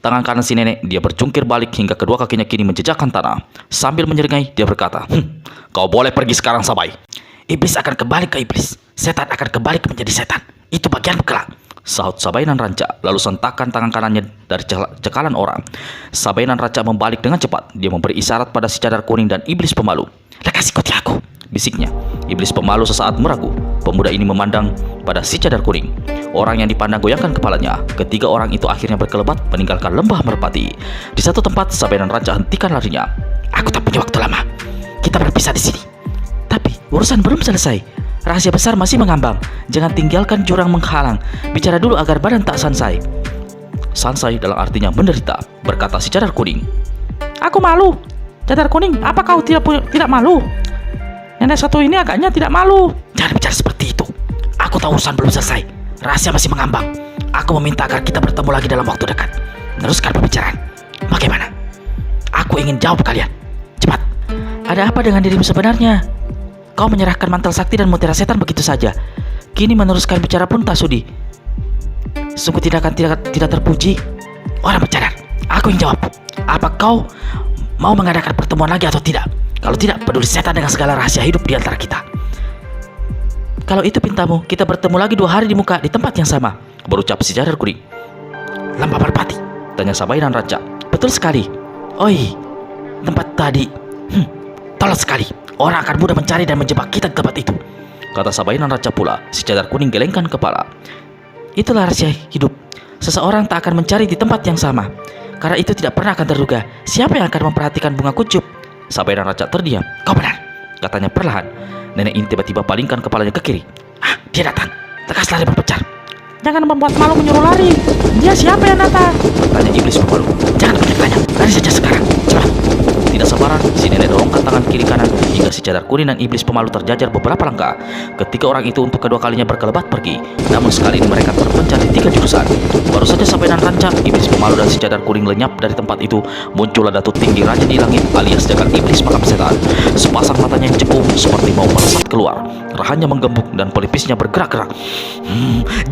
tangan kanan si nenek. Dia berjungkir balik hingga kedua kakinya kini menjejakkan tanah. Sambil menyeringai, dia berkata, kau boleh pergi sekarang, Sabai. Iblis akan kembali ke iblis. Setan akan kembali menjadi setan. Itu bagian kelak, sahut Sabainan Ranca, lalu sentakkan tangan kanannya dari cekalan orang. Sabainan Ranca membalik dengan cepat. Dia memberi isyarat pada si cadar kuning dan iblis pemalu. Lekas ikuti aku, bisiknya. Iblis pemalu sesaat meragu. Pemuda ini memandang pada si cadar kuning. Orang yang dipandang goyangkan kepalanya. Ketiga orang itu akhirnya berkelebat meninggalkan lembah Merpati. Di satu tempat, Sabainan Ranca hentikan larinya. Aku tak punya waktu lama. Kita berpisah di sini. Tapi urusan belum selesai. Rahasia besar masih mengambang. Jangan tinggalkan jurang menghalang. Bicara dulu agar badan tak sansai. Sansai dalam artinya menderita, berkata si cadar kuning. Aku malu. Cadar kuning, apa kau tidak malu? Nenek satu ini agaknya tidak malu. Jangan bicara seperti itu. Aku tahu urusan belum selesai. Rahasia masih mengambang. Aku meminta agar kita bertemu lagi dalam waktu dekat. Teruskan pembicaraan. Bagaimana? Aku ingin jawab kalian. Cepat. Ada apa dengan dirimu sebenarnya? Kau menyerahkan mantel sakti dan mutiara setan begitu saja. Kini meneruskan bicara pun tak sudi. Sungguh tidak terpuji. Orang bercadar, aku yang jawab. Apa kau mau mengadakan pertemuan lagi atau tidak? Kalau tidak, peduli setan dengan segala rahasia hidup di antara kita. Kalau itu pintamu, kita bertemu lagi 2 hari di muka di tempat yang sama, berucap si cadar kuning. Lembah Merpati, tanya Sabainan Ranca. Betul sekali. Oi, tempat tadi. Tolong sekali. Orang akan mudah mencari dan menjebak kita di tempat itu, kata Sabainan Ranca pula. Si cadar kuning gelengkan kepala. Itulah rahasia hidup. Seseorang tak akan mencari di tempat yang sama. Karena itu tidak pernah akan terduga siapa yang akan memperhatikan bunga kuncup. Sabainan Ranca terdiam. Kau benar, katanya perlahan. Nenek ini tiba-tiba palingkan kepalanya ke kiri. Dia datang. Lekas lari berpencar. Jangan membuat malu menyuruh lari. Dia siapa yang datang? Tanya iblis pemalu. Jangan bertanya. Lari saja sekarang. Cepat. Tidak sabaran, si nenek dorongkan tangan kiri kanan hingga si cadar kuning dan iblis pemalu terjajar beberapa langkah. Ketiga orang itu untuk kedua kalinya berkelebat pergi. Namun sekali ini mereka terpencar di 3 jurusan. Baru saja Sabainan Ranca, iblis pemalu dan si cadar kuning lenyap dari tempat itu, muncullah Datuk Tinggi Raja di Langit alias Jagal Iblis Makam Setan. Sepasang matanya yang cekung seperti mau melesat keluar. Rahanya menggembung dan pelipisnya bergerak-gerak.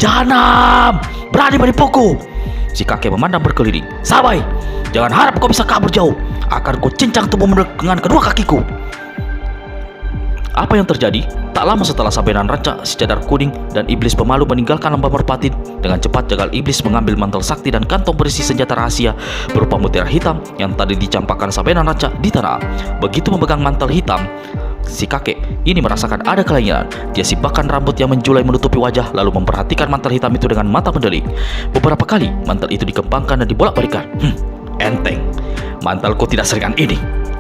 Jahanam! Berani menipuku! Si kakek memandang berkeliling. Sabai, jangan harap kau bisa kabur jauh. Akan ku cincang tubuhmu dengan kedua kakiku. Apa yang terjadi? Tak lama setelah Sabainan Ranca, si cadar kuning dan iblis pemalu meninggalkan lembah Merpati. Dengan cepat Jagal Iblis mengambil mantel sakti dan kantong berisi senjata rahasia berupa mutiara hitam yang tadi dicampakkan Sabainan Ranca di tanah. Begitu memegang mantel hitam, si kakek ini merasakan ada kelainan. Dia sibakkan rambut yang menjulai menutupi wajah, lalu memperhatikan mantel hitam itu dengan mata mendelik. Beberapa kali mantel itu dikembangkan dan dibolak-balikan. Enteng. Mantelku tidak seringan ini,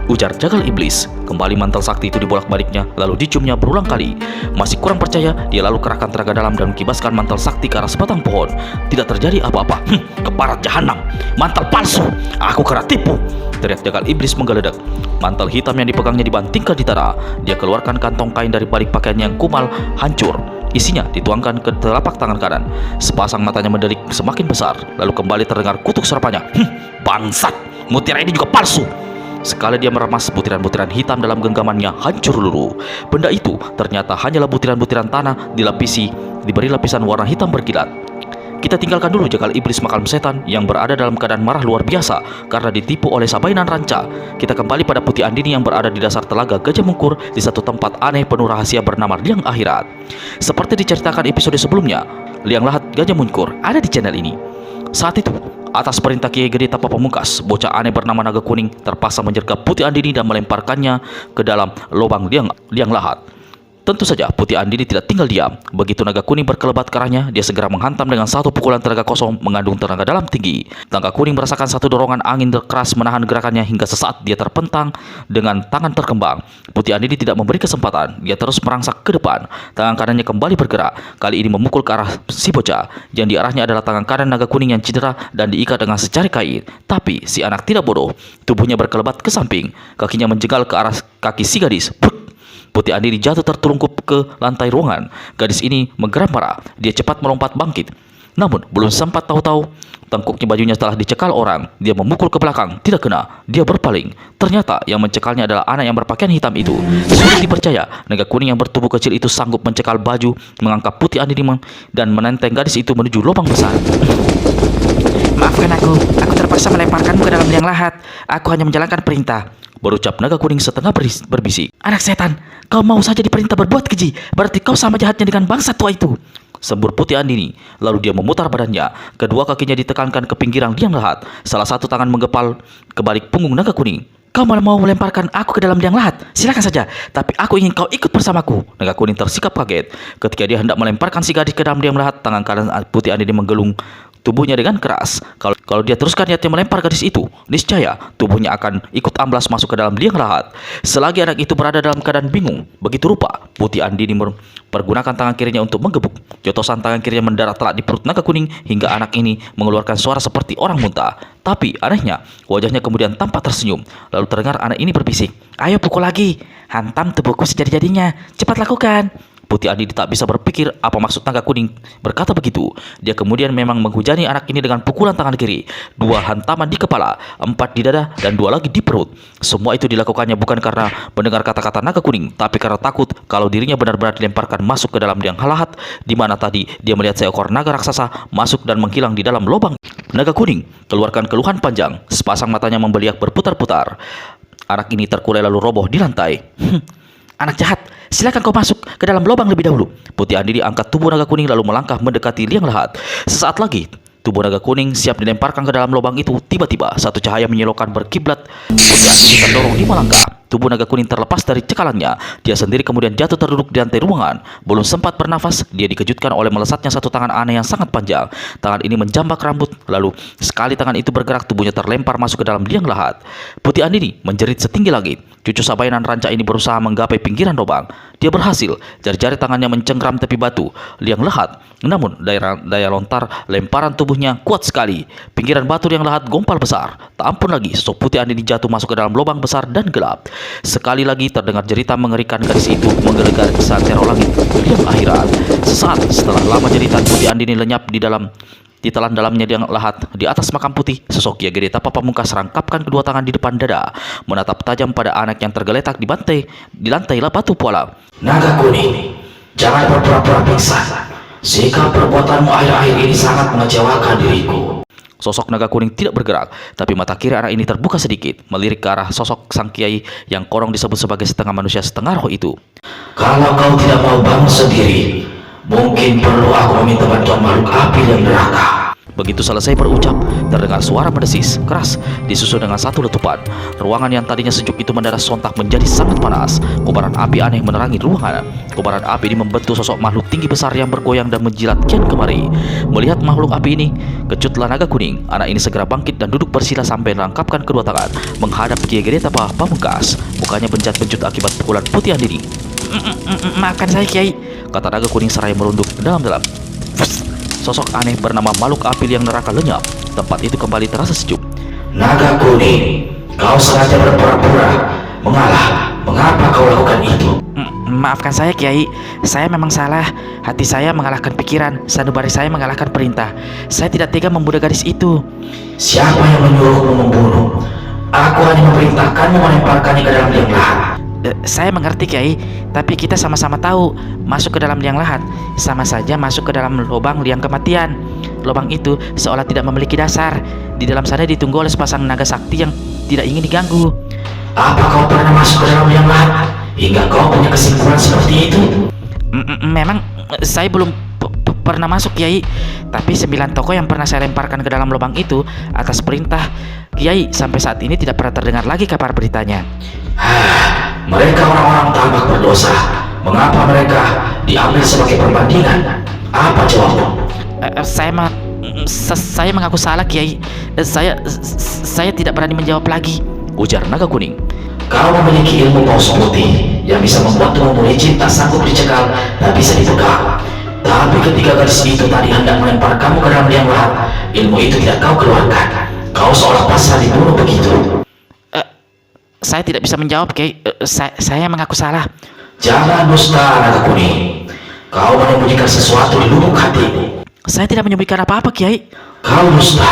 ujar Jagal Iblis. Kembali mantel sakti itu dibolak-baliknya, lalu diciumnya berulang kali. Masih kurang percaya, dia lalu kerahkan tenaga dalam dan kibaskan mantel sakti ke arah sebatang pohon. Tidak terjadi apa-apa. Keparat jahanam, mantel palsu. Aku kena tipu, teriak Jagal Iblis menggeledak. Mantel hitam yang dipegangnya dibantingkan di tanah. Dia keluarkan kantong kain dari balik pakaiannya yang kumal, hancur. Isinya dituangkan ke telapak tangan kanan. Sepasang matanya mendelik semakin besar. Lalu kembali terdengar kutuk serapanya. Bangsat, mutiara ini juga palsu. Sekali dia meremas, butiran-butiran hitam dalam genggamannya hancur luluh. Benda itu ternyata hanyalah butiran-butiran tanah diberi lapisan warna hitam berkilat. Kita tinggalkan dulu Jagal Iblis Makam Setan yang berada dalam keadaan marah luar biasa karena ditipu oleh Sabainan Ranca. Kita kembali pada Putih Andini yang berada di dasar telaga Gajah Mungkur di satu tempat aneh penuh rahasia bernama Liang Akhirat. Seperti diceritakan episode sebelumnya, Liang Lahat Gajah Mungkur ada di channel ini. Saat itu, atas perintah Kiai Gede Tapa Pamungkas, bocah aneh bernama Naga Kuning terpaksa menjergap Putih Andini dan melemparkannya ke dalam lubang liang lahat. Tentu saja Putih Andini tidak tinggal diam. Begitu naga kuning berkelebat ke arahnya, dia segera menghantam dengan satu pukulan tenaga kosong mengandung tenaga dalam tinggi. Naga kuning merasakan satu dorongan angin keras menahan gerakannya hingga sesaat dia terpentang dengan tangan terkembang. Putih Andini tidak memberi kesempatan, dia terus merangsak ke depan. Tangan kanannya kembali bergerak, kali ini memukul ke arah si bocah. Yang di arahnya adalah tangan kanan naga kuning yang cedera dan diikat dengan secari kain. Tapi si anak tidak bodoh, tubuhnya berkelebat ke samping, kakinya menjegal ke arah kaki si gadis. Putih Andini jatuh tertelungkup ke lantai ruangan. Gadis ini menggeram parah. Dia cepat melompat bangkit. Namun belum sempat tahu-tahu tengkuknya bajunya telah dicekal orang. Dia memukul ke belakang, tidak kena. Dia berpaling. Ternyata yang mencekalnya adalah anak yang berpakaian hitam itu. Sulit dipercaya, naga kuning yang bertubuh kecil itu sanggup mencekal baju, mengangkat Putih Andini dan menenteng gadis itu menuju lubang besar. Maafkan aku terpaksa melemparkanmu ke dalam liang lahat. Aku hanya menjalankan perintah, berucap naga kuning setengah berbisik. Anak setan, kau mau saja diperintah berbuat keji, berarti kau sama jahatnya dengan bangsa tua itu. Sembur Putih Andini. Lalu dia memutar badannya. Kedua kakinya ditekankan ke pinggiran liang lahat. Salah satu tangan menggepal ke balik punggung naga kuning. Kau malah mau melemparkan aku ke dalam liang lahat? Silakan saja, tapi aku ingin kau ikut bersamaku. Naga kuning tersikap kaget. Ketika dia hendak melemparkan si gadis ke dalam liang lahat, tangan kanan Putih Andini menggelung tubuhnya dengan keras. Kalau dia teruskan niatnya melempar gadis itu, niscaya tubuhnya akan ikut amblas masuk ke dalam liang lahat. Selagi anak itu berada dalam keadaan bingung, begitu rupa Putih Andini pergunakan tangan kirinya untuk menggebuk. Jotosan tangan kirinya mendarat telak di perut naga kuning hingga anak ini mengeluarkan suara seperti orang muntah. Tapi anehnya, wajahnya kemudian tampak tersenyum. Lalu terdengar anak ini berbisik, "Ayo pukul lagi, hantam tubuhku sejadi-jadinya, cepat lakukan." Putih Andini tak bisa berpikir apa maksud naga kuning berkata begitu. Dia kemudian memang menghujani anak ini dengan pukulan tangan kiri, 2 hantaman di kepala, 4 di dada, dan 2 lagi di perut. Semua itu dilakukannya bukan karena mendengar kata-kata naga kuning, tapi karena takut kalau dirinya benar-benar dilemparkan masuk ke dalam liang lahat, di mana tadi dia melihat seekor naga raksasa masuk dan menghilang di dalam lubang. Naga kuning keluarkan keluhan panjang, sepasang matanya membeliak berputar-putar. Anak ini terkulai lalu roboh di lantai. Anak jahat, silakan kau masuk ke dalam lubang lebih dahulu. Putih Andini angkat tubuh naga kuning lalu melangkah mendekati liang lahat. Sesaat lagi, tubuh naga kuning siap dilemparkan ke dalam lubang itu. Tiba-tiba, satu cahaya menyilaukan berkiblat. Putih Andini terdorong 5 langkah. Tubuh naga kuning terlepas dari cekalannya. Dia sendiri kemudian jatuh terduduk di lantai ruangan. Belum sempat bernafas, dia dikejutkan oleh melesatnya satu tangan aneh yang sangat panjang. Tangan ini menjambak rambut, lalu sekali tangan itu bergerak, tubuhnya terlempar masuk ke dalam liang lahat. Putih Andini menjerit setinggi langit. Cucu Sabainan Ranca ini berusaha menggapai pinggiran lubang. Dia berhasil, jari-jari tangannya mencengkram tepi batu liang lahat. Namun daya lontar lemparan tubuhnya kuat sekali. Pinggiran batu liang lahat gompal besar. Tak ampun lagi, sosok Putih Andini jatuh masuk ke dalam lubang besar dan gelap. Sekali lagi terdengar jeritan mengerikan, gadis itu menggelegar di santero langit liang akhirat. Sesaat setelah lama jeritan, Putih Andini lenyap ditelan dalamnya liang lahat. Di atas makam putih, sosok Ki Agede Tapa Pamungkas serangkapkan kedua tangan di depan dada, menatap tajam pada anak yang tergeletak di lantai batu pualam. Naga kuning, jangan berpura-pura pingsan. Sikap perbuatanmu akhir-akhir ini sangat mengecewakan diriku. Sosok naga kuning tidak bergerak, tapi mata kiri anak ini terbuka sedikit, melirik ke arah sosok sang kiai yang korong disebut sebagai setengah manusia setengah roh itu. Kalau kau tidak mau bangun sendiri, mungkin perlu aku meminta bantuan makhluk api dan neraka. Begitu selesai berucap, terdengar suara mendesis keras disusul dengan satu letupan. Ruangan yang tadinya sejuk itu mendadak sontak menjadi sangat panas. Kobaran api aneh menerangi ruangan. Kobaran api ini membentuk sosok makhluk tinggi besar yang bergoyang dan menjilat kian kemari. Melihat makhluk api ini, kejutlah naga kuning. Anak ini segera bangkit dan duduk bersila sampai melangkapkan kedua tangan menghadap Ki Agede Tapa Pamungkas. Mukanya bencat-bencut akibat pukulan Putih Andini. Maafkan saya, Kiai, kata naga kuning seraya merunduk dalam-dalam. Sosok aneh bernama makhluk api liang neraka lenyap. Tempat itu kembali terasa sejuk. Naga kuning, kau sengaja berpura-pura mengalah. Mengapa kau lakukan itu? Maafkan saya, Kiai. Saya memang salah. Hati saya mengalahkan pikiran, sanubari saya mengalahkan perintah. Saya tidak tega membunuh gadis itu. Siapa yang menyuruhmu membunuh? Aku hanya memerintahkanmu melemparkannya ke dalam liang lahat. Saya mengerti, Kiai, tapi kita sama-sama tahu masuk ke dalam liang lahat sama saja masuk ke dalam lubang liang kematian. Lubang itu seolah tidak memiliki dasar. Di dalam sana ditunggu oleh sepasang naga sakti yang tidak ingin diganggu. Apa kau pernah masuk ke dalam liang lahat hingga kau punya kesimpulan seperti itu? Memang saya belum pernah masuk, Kiai, tapi 9 tokoh yang pernah saya lemparkan ke dalam lubang itu atas perintah Kiai sampai saat ini tidak pernah terdengar lagi kabar beritanya. Mereka orang-orang tambak berdosa. Mengapa Apa mereka diambil sebagai perbandingan? Apa jawabmu? Saya mengaku salah, Kiai. Saya tidak berani menjawab lagi, ujar naga kuning. Kau memiliki ilmu paus putih yang bisa membuatmu memulai jin tak sanggup dicekal, tak bisa dipegang. Tapi ketika gadis itu tadi hendak melempar kamu ke dalam liang lahat, ilmu itu tidak kau keluarkan. Kau seolah pasrah dibunuh begitu. Saya tidak bisa menjawab, Kiai. Saya mengaku salah. Jangan dusta, naga kuning. Kau menyembunyikan sesuatu di lubuk hatimu. Saya tidak menyembunyikan apa-apa, Kiai. Kau dusta,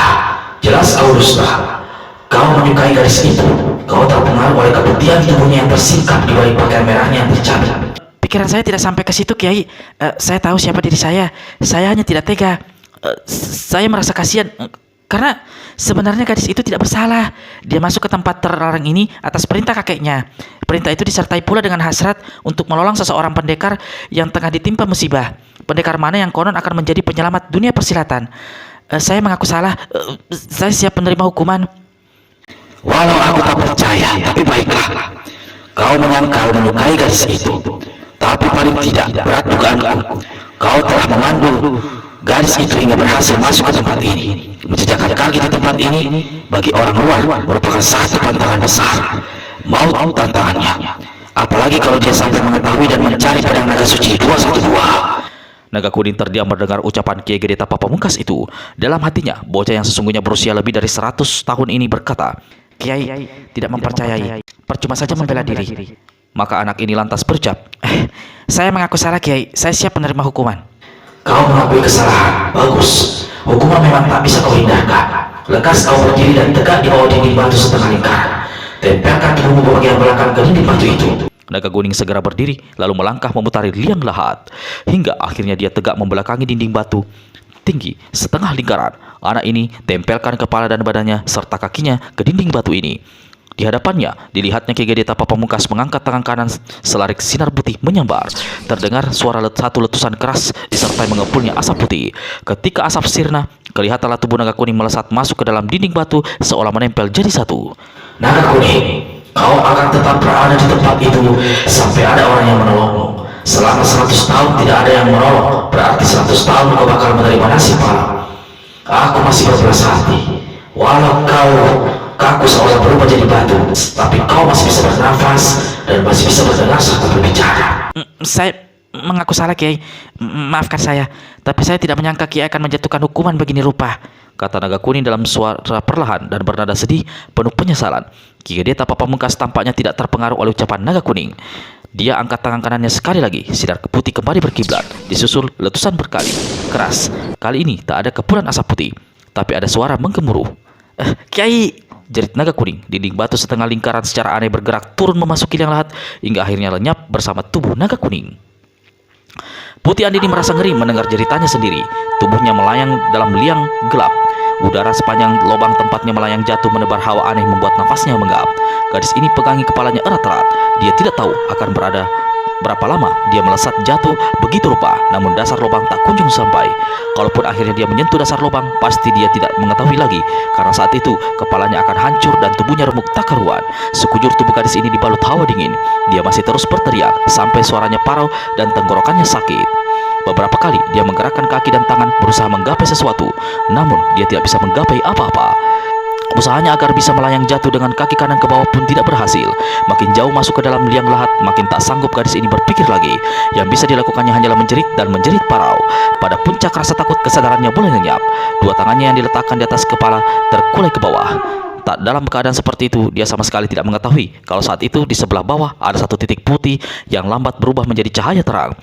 jelas kau dusta. Kau menyukai gadis itu. Kau terpengaruh oleh keputihan tubuhnya yang tersingkap di balik pakaian merahnya yang tercabik. Pikiran saya tidak sampai ke situ, Kiai. Saya tahu siapa diri saya. Saya hanya tidak tega. Saya merasa kasihan karena sebenarnya gadis itu tidak bersalah. Dia masuk ke tempat terlarang ini atas perintah kakeknya. Perintah itu disertai pula dengan hasrat untuk menolong seseorang pendekar yang tengah ditimpa musibah. Pendekar mana yang konon akan menjadi penyelamat dunia persilatan. Saya mengaku salah. Saya siap menerima hukuman. Walau aku tak percaya, tapi baiklah. Kau menyangkal menyukai gadis itu, tapi paling tidak berat dugaanku. Kau telah memandu gadis itu hingga berhasil masuk ke tempat ini. Menjejakkan kaki di tempat ini bagi orang luar merupakan satu tantangan besar. Maut tantangannya. Apalagi kalau dia sampai mengetahui dan mencari pedang naga suci 212. Naga kuning terdiam mendengar ucapan Kiai Gede Tapa Pamungkas itu. Dalam hatinya, bocah yang sesungguhnya berusia lebih dari 100 tahun ini berkata, Kiai tidak mempercayai, percuma saja membela diri. Maka anak ini lantas berucap, saya mengaku salah, Kiai. Saya siap menerima hukuman. Kau mengakui kesalahan, bagus. Hukuman memang tak bisa kau hindarkan. Lekas kau berdiri dan tegak di bawah dinding batu setengah lingkaran. Tempelkan tubuhmu bagian belakang ke dinding batu itu. Naga kuning segera berdiri, lalu melangkah memutari liang lahat, hingga akhirnya dia tegak membelakangi dinding batu tinggi setengah lingkaran. Anak ini tempelkan kepala dan badannya serta kakinya ke dinding batu ini. Di hadapannya, dilihatnya Ki Gede Tapa Pamungkas mengangkat tangan kanan, selarik sinar putih menyambar. Terdengar suara satu letusan keras disertai mengepulnya asap putih. Ketika asap sirna, kelihatanlah tubuh naga kuning melesat masuk ke dalam dinding batu seolah menempel jadi satu. Naga kuning, kau akan tetap berada di tempat itu sampai ada orang yang menolongmu. Selama 100 tahun tidak ada yang menolong, berarti 100 tahun kau bakal menerima nasib malam. Aku masih berbelas hati. Walau kau kaku seolah berubah jadi batu, tapi kau masih bisa bernafas dan masih bisa berdengar serta berbicara. Saya mengaku salah, Kiai. Maafkan saya, tapi saya tidak menyangka Kiai akan menjatuhkan hukuman begini rupa, kata naga kuning dalam suara perlahan dan bernada sedih penuh penyesalan. Ki Gede Tapa Pamungkas tampaknya tidak terpengaruh oleh ucapan naga kuning. Dia angkat tangan kanannya sekali lagi, sinar putih kembali berkiblat, disusul letusan berkali keras. Kali ini tak ada kepulan asap putih, tapi ada suara menggemuruh. Kiai, jerit naga kuning. Dinding batu setengah lingkaran secara aneh bergerak turun memasuki liang lahat hingga akhirnya lenyap bersama tubuh naga kuning. Putih Andini merasa ngeri mendengar jeritannya sendiri. Tubuhnya melayang dalam liang gelap. Udara sepanjang lubang tempatnya melayang jatuh menebar hawa aneh membuat nafasnya menggap. Gadis ini pegangi kepalanya erat-erat. Dia tidak tahu akan berada berapa lama dia melesat jatuh begitu rupa, namun dasar lubang tak kunjung sampai. Kalaupun akhirnya dia menyentuh dasar lubang, pasti dia tidak mengetahui lagi, karena saat itu kepalanya akan hancur dan tubuhnya remuk tak karuan. Sekujur tubuh gadis ini dibalut hawa dingin. Dia masih terus berteriak sampai suaranya parau dan tenggorokannya sakit. Beberapa kali dia menggerakkan kaki dan tangan berusaha menggapai sesuatu, namun dia tidak bisa menggapai apa-apa. Usahanya agar bisa melayang jatuh dengan kaki kanan ke bawah pun tidak berhasil. Makin jauh masuk ke dalam liang lahat, makin tak sanggup gadis ini berpikir lagi. Yang bisa dilakukannya hanyalah menjerit dan menjerit parau. Pada puncak rasa takut, kesadarannya mulai lenyap. Dua tangannya yang diletakkan di atas kepala terkulai ke bawah. Tak dalam keadaan seperti itu, dia sama sekali tidak mengetahui kalau saat itu di sebelah bawah ada satu titik putih yang lambat berubah menjadi cahaya terang.